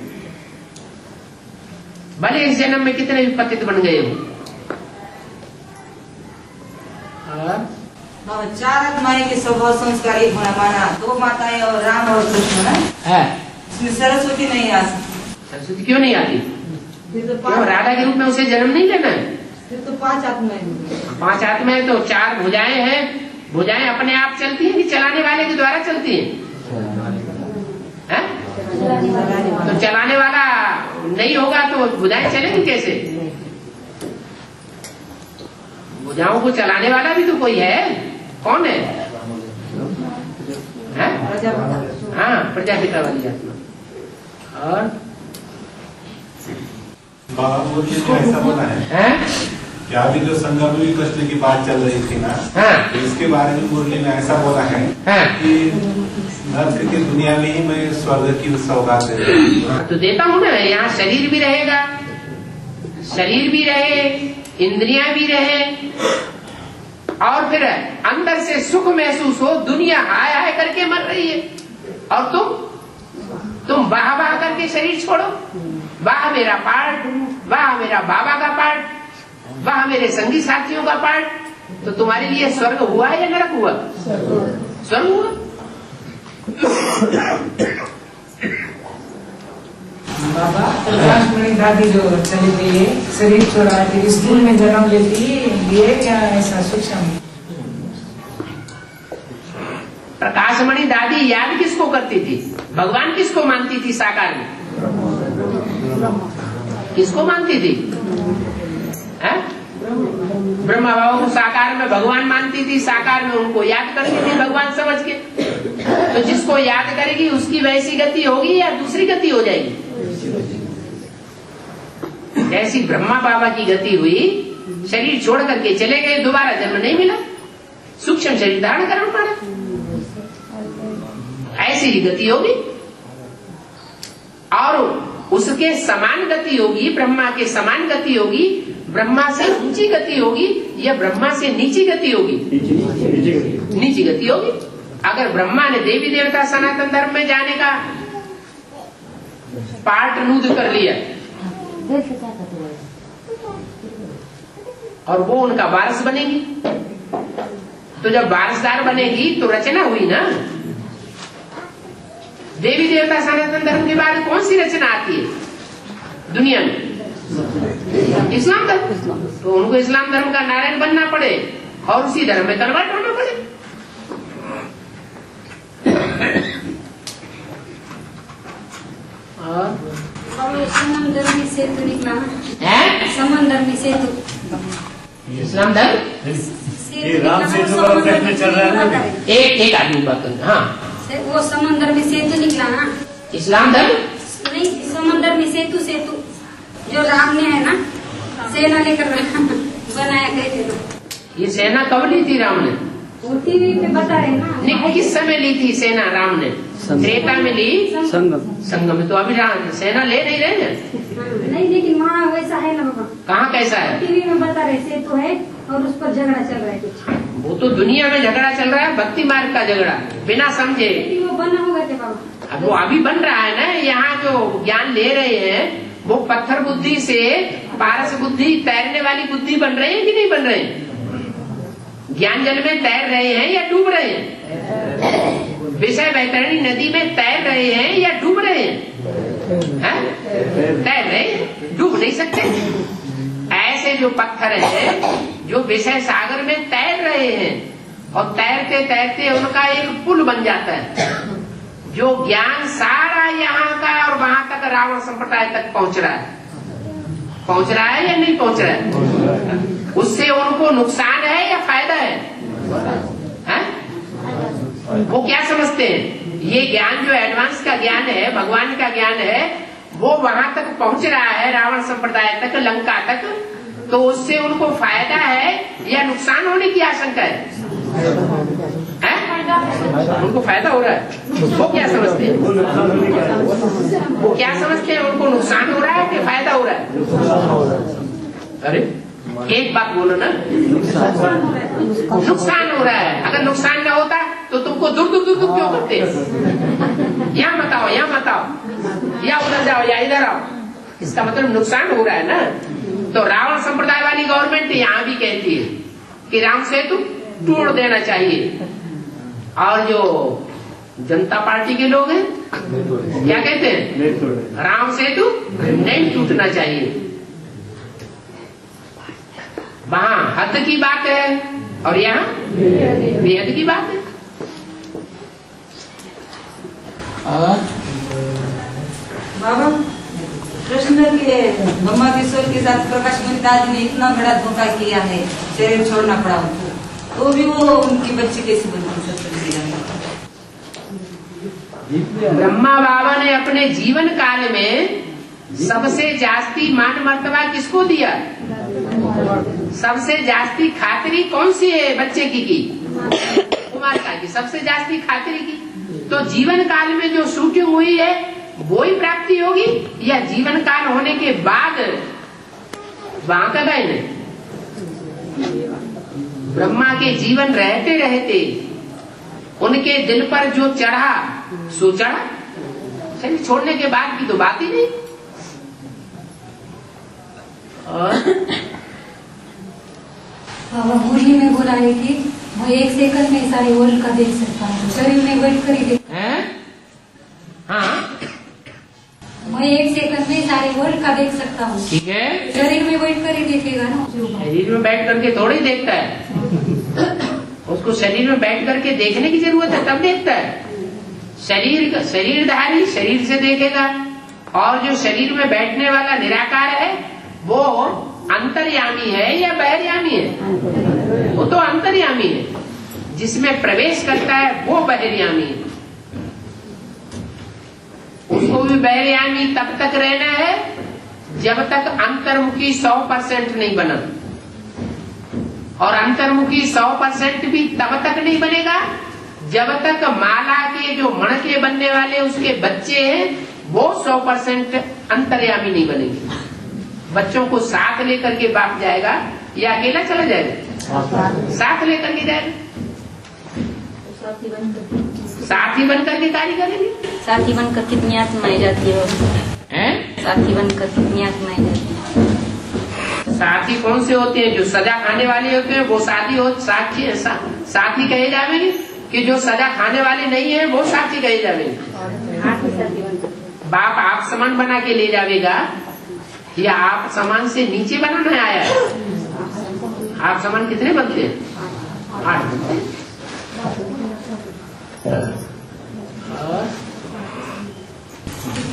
भले इस जन्म में कितने भी पतित बन गए हो। चार आत्माएं के स्वभाव संस्कार एक होना माना, दो माताएं और राम और कृष्ण है। इसमें सरस्वती नहीं आ सकती। सरस्वती क्यों नहीं आती? क्यों? राधा के रूप में उसे जन्म नहीं लेना है? फिर तो पांच आत्माएं। पांच आत्माएं तो चार भुजाएं हैं। भुजाएं अपने आप चलती हैं कि चलाने वाले के द्वारा चलती हैं? तो चलाने वाला नहीं होगा तो भुजाएं चलेंगी कैसे? भुजाओं को चलाने वाला भी तो कोई है। कौन है? हाँ, प्रजापिता वाली आत्मा। और बाबा मुरली ने ऐसा बोला है कि अभी जो संगम में कृष्ण की बात चल रही थी ना, तो इसके बारे में मुरली ने ऐसा बोला है कि नर्क की दुनिया में ही मैं स्वर्ग की सौगात दे रहा हूं। तो देता हूँ ना, यहाँ शरीर भी रहेगा, शरीर भी रहे, इंद्रियां भी रहे, और फिर अंदर से सुख महसूस हो। दुनिया हाय हाय करके मर रही है और तुम वाह वाह करके शरीर छोड़ो। वाह मेरा पार्ट, वाह मेरा बाबा का पार्ट, वाह मेरे संगी साथियों का पार्ट। तो तुम्हारे लिए स्वर्ग हुआ या नरक हुआ? स्वर्ग हुआ। बाबा प्रकाशमणि दादी जो चली गई है, शरीर छोड़ा के स्कूल में जन्म लेती है, ये क्या ऐसा सूक्ष्म? प्रकाशमणि दादी याद किसको करती थी? भगवान किसको मानती थी? साकार में किसको मानती थी? ब्रह्मा बाबा को साकार में भगवान मानती थी, साकार में उनको याद करती थी भगवान समझ के। तो जिसको याद करेगी उसकी वैसी गति होगी या दूसरी गति हो जाएगी? ऐसी ब्रह्मा बाबा की गति हुई, शरीर छोड़ करके चले गए, दोबारा जन्म नहीं मिला, सूक्ष्म शरीर धारण करना पड़ा। ऐसी ही गति होगी, और उसके समान गति होगी, ब्रह्मा के समान गति होगी। ब्रह्मा से ऊंची गति होगी या ब्रह्मा से नीची गति होगी? नीची गति होगी। अगर ब्रह्मा ने देवी देवता सनातन धर्म में जाने का पार्टनूद कर लिया और वो उनका वारस बनेगी, तो जब वारसदार बनेगी तो रचना हुई ना। देवी देवता सनातन धर्म के बाद कौन सी रचना आती है दुनिया में? इस्लाम धर्म। तो उनको इस्लाम धर्म का नारायण बनना पड़े और उसी धर्म में कन्वर्ट होना पड़े। और समंदर में सेतु निकला है, समंदर में सेतु, इस्लाम धर्म ये राम सेतु का प्रश्न चल रहा है। एक आदमी बात कर, हाँ वो समंदर में सेतु निकला ना, इस्लाम धर्म नहीं, समंदर में सेतु जो राम ने है ना सेना लेकर बनाया गए थे ना। ये सेना कब ली थी राम ने? वो टीवी पे बता रहे ना। नहीं, किस समय ली थी सेना राम ने? त्रेता में ली, संगम में। तो अभी सेना ले नहीं रहे हैं। नहीं, लेकिन वहाँ वैसा है ना बाबा। कहाँ कैसा है? टीवी में बता रहे सेतु है और उस पर झगड़ा चल रहा है कुछ। वो तो दुनिया में झगड़ा चल रहा है, भक्ति मार्ग का झगड़ा, बिना समझे। वो बना होगा क्या बाबा? अब वो अभी बन रहा है ना। यहाँ जो ज्ञान ले रहे हैं वो पत्थर बुद्धि से पारस बुद्धि, तैरने वाली बुद्धि बन रहे हैं कि नहीं बन रहे हैं? ज्ञान जल में तैर रहे हैं या डूब रहे हैं? विषय वैतरणी नदी में तैर रहे हैं या डूब रहे हैं? तैर रहे हैं, डूब नहीं सकते। ऐसे जो पत्थर हैं जो विषय सागर में तैर रहे हैं और तैरते तैरते उनका एक पुल बन जाता है। जो ज्ञान सारा यहाँ का और वहां तक रावण संप्रदाय तक पहुंच रहा है या नहीं पहुंच रहा है? उससे उनको नुकसान है या फायदा है? वो क्या समझते हैं? ये ज्ञान जो एडवांस का ज्ञान है, भगवान का ज्ञान है, वो वहां तक पहुंच रहा है, रावण संप्रदाय तक, लंका तक, तो उससे उनको फायदा है या नुकसान होने की आशंका है? उनको फायदा हो रहा है। वो क्या समझते हैं? वो क्या समझते हैं? उनको नुकसान हो रहा है कि फायदा हो रहा है? अरे एक बात बोलो ना, नुकसान हो रहा है। अगर नुकसान ना होता तो तुमको दूर दूर दूर क्यों करते? यहाँ मत आओ, यहाँ मत आओ, या उधर जाओ या इधर आओ। इसका मतलब नुकसान हो रहा है ना। तो रावण संप्रदाय वाली गवर्नमेंट यहाँ भी कहती है कि राम सेतु तोड़ देना चाहिए, और जो जनता पार्टी के लोग हैं क्या कहते हैं? राम सेतु नहीं टूटना चाहिए। वहाँ हद की बात है और यहाँ बेहद की बात है। बाबा, कृष्ण के ब्रह्मा किशोर के साथ प्रकाश दादी ने इतना बड़ा धोखा किया है, शरीर छोड़ना पड़ा उनको, तो भी वो उनकी बच्ची कैसे बनती? ब्रह्मा बाबा ने अपने जीवन काल में सबसे जास्ती मान मर्तबा किसको दिया? सबसे जास्ती खातिरी कौन सी है बच्चे की? कुमारिका की सबसे जास्ती खातिरी की। तो जीवन काल में जो शूटिंग हुई है वो ही प्राप्ति होगी, या जीवन काल होने के बाद वहां का गए नहीं? ब्रह्मा के जीवन रहते रहते उनके दिल पर जो चढ़ा सो चढ़ा, शरीर छोड़ने के बाद की तो बात ही नहीं। बाबा मुरली में बोला है कि वो 1 सेकंड में सारे वर्ल्ड का देख सकता है, शरीर में बैठ कर ही देख। हाँ, मैं 1 सेकंड में सारे वर्ल्ड का देख सकता हूँ। ठीक है, शरीर में बैठ कर ही देखेगा ना। शरीर में बैठ करके थोड़ी देखता है, उसको शरीर में बैठ करके देखने की जरूरत है, तब देखता है। शरीरधारी शरीर से देखेगा, और जो शरीर में बैठने वाला निराकार है वो अंतर्यामी है या बहिर्यामी है? वो तो अंतर्यामी है, जिसमें प्रवेश करता है वो बहिर्यामी है। उसको भी बहिर्यामी तब तक रहना है जब तक अंतर्मुखी 100% नहीं बना, और अंतर्मुखी 100% भी तब तक नहीं बनेगा जब तक माला के जो मणके बनने वाले उसके बच्चे हैं वो 100% अंतर्यामी नहीं बनेंगे। बच्चों को साथ लेकर के बाप जाएगा या अकेला चला जाएगा? साथ लेकर के जाएगा। साथी बनकर के कार्य करेंगे। साथी बनकर कितनी आत्माएं जाती है? साथी बनकर कितनी आत्माएं जाती है? साथी कौन से होते हैं? जो सजा खाने वाले होते हैं वो साथी हो साथी कहे जाएंगे, कि जो सजा खाने वाले नहीं है वो साथी कहे जाएंगे। बाप आप समान बना के ले जाएगा या आप समान से नीचे बनाना आया है? आप समान कितने बनते हैं? 8 बनते हैं।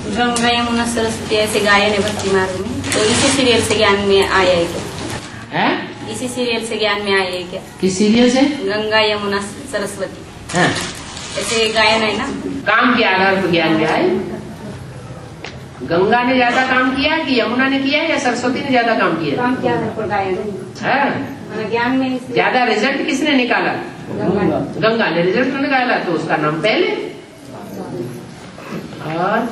गंगा यमुना सरस्वती ऐसे गायन है भक्ति मार्ग में, तो इसी सीरियल से ज्ञान में आया है क्या? इसी सीरियल से ज्ञान में आया है क्या? किस सीरियल से? गंगा यमुना सरस्वती ऐसे गायन है ना। काम के आधार पर ज्ञान में आए। गंगा ने ज्यादा काम किया कि यमुना ने किया या सरस्वती ने ज्यादा काम किया? काम के आधार पर गायन है। ज्ञान में ज्यादा रिजल्ट किसने निकाला? गंगा ने रिजल्ट निकाला, तो उसका नाम पहले। और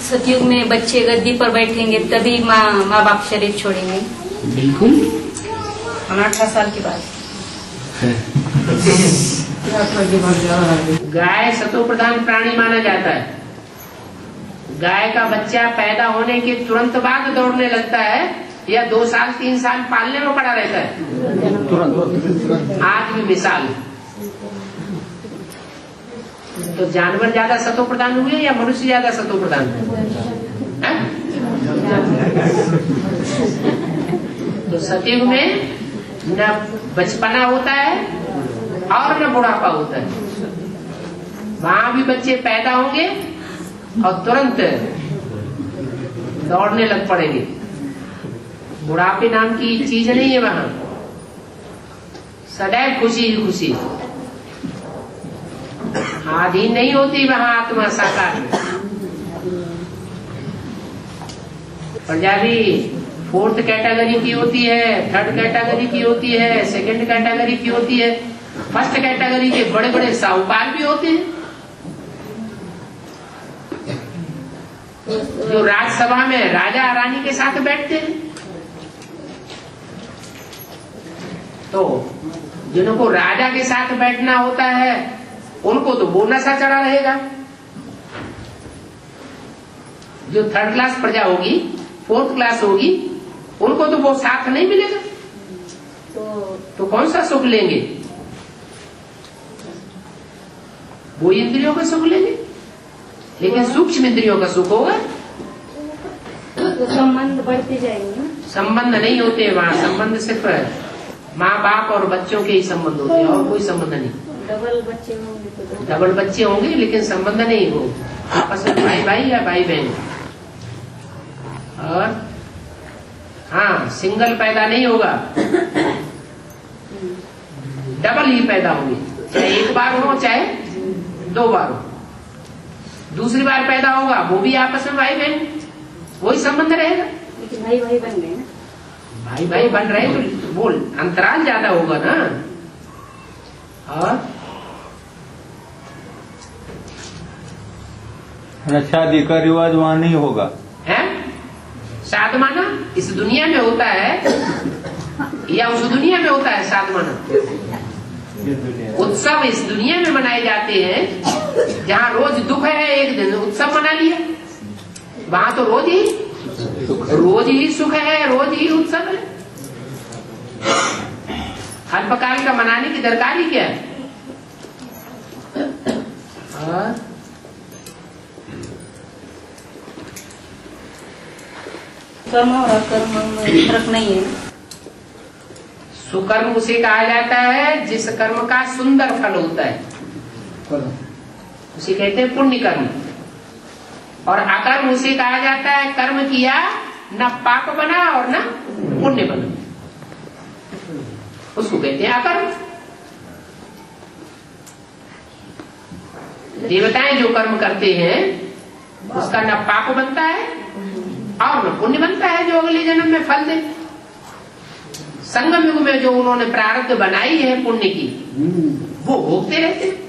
सतयुग में बच्चे गद्दी पर बैठेंगे तभी माँ बाप शरीर छोड़ेंगे। बिल्कुल 18 साल के बाद। गाय सतो प्रधान प्राणी माना जाता है। गाय का बच्चा पैदा होने के तुरंत बाद दौड़ने लगता है या 2 साल 3 साल पालने में पड़ा रहता है? तुरंत। आज भी मिसाल, तो जानवर ज्यादा सतो प्रधान हुए या मनुष्य ज्यादा सतो प्रधान? तो सतयुग में न बचपना होता है और न बुढ़ापा होता है। वहां भी बच्चे पैदा होंगे और तुरंत दौड़ने लग पड़ेंगे। बुढ़ापे नाम की चीज नहीं है वहां, सदैव खुशी ही खुशी। आधीन नहीं होती वहां आत्मा साकार में। पंजाबी 4th कैटेगरी की होती है, 3rd कैटेगरी की होती है, 2nd कैटेगरी की होती है, 1st कैटेगरी के बड़े बड़े साहूकार भी होते हैं जो राज्यसभा में राजा रानी के साथ बैठते हैं। तो जिनको राजा के साथ बैठना होता है उनको तो वो नशा चढ़ा रहेगा। जो 3rd क्लास प्रजा होगी, 4th क्लास होगी, उनको तो वो साथ नहीं मिलेगा, तो कौन सा सुख लेंगे? वो इंद्रियों का सुख लेंगे, लेकिन सूक्ष्म इंद्रियों का सुख होगा। तो संबंध बढ़ते जाएंगे। संबंध नहीं होते वहाँ, संबंध सिर्फ माँ बाप और बच्चों के ही संबंध होते हैं और कोई संबंध नहीं। डबल बच्चे होंगे तो डबल बच्चे होंगे लेकिन संबंध नहीं हो, आपस में भाई भाई या भाई बहन। और हाँ, सिंगल पैदा नहीं होगा, डबल ही पैदा होंगे, चाहे 1 बार हो चाहे 2 बार हो। दूसरी बार पैदा होगा वो भी आपस में भाई बहन, वही संबंध रहेगा। लेकिन भाई भाई बन गए ना, भाई भाई बन रहे तो वो अंतराल ज्यादा होगा ना। और शादी का रिवाज वहाँ नहीं होगा है? साधमाना इस दुनिया में होता है या उस दुनिया में होता है? साधमाना उत्सव इस दुनिया में मनाए जाते हैं। जहाँ रोज दुख है एक दिन उत्सव मना लिया, वहाँ तो रोज ही सुख है, रोज ही उत्सव है। अल्पकाल का मनाने की दरकार ही क्या है? कर्म और अकर्म में फर्क नहीं है। सुकर्म उसे कहा जाता है जिस कर्म का सुंदर फल होता है, उसे कहते हैं पुण्य कर्म। और अकर्म उसे कहा जाता है कर्म किया न पाप बना और न पुण्य बना, उसको कहते हैं अकर्म। देवताएं जो कर्म करते हैं उसका न पाप बनता है और न पुण्य बनता है जो अगले जन्म में फल दे। संगम युग में जो उन्होंने प्रारब्ध बनाई है पुण्य की, वो भोगते रहते हैं।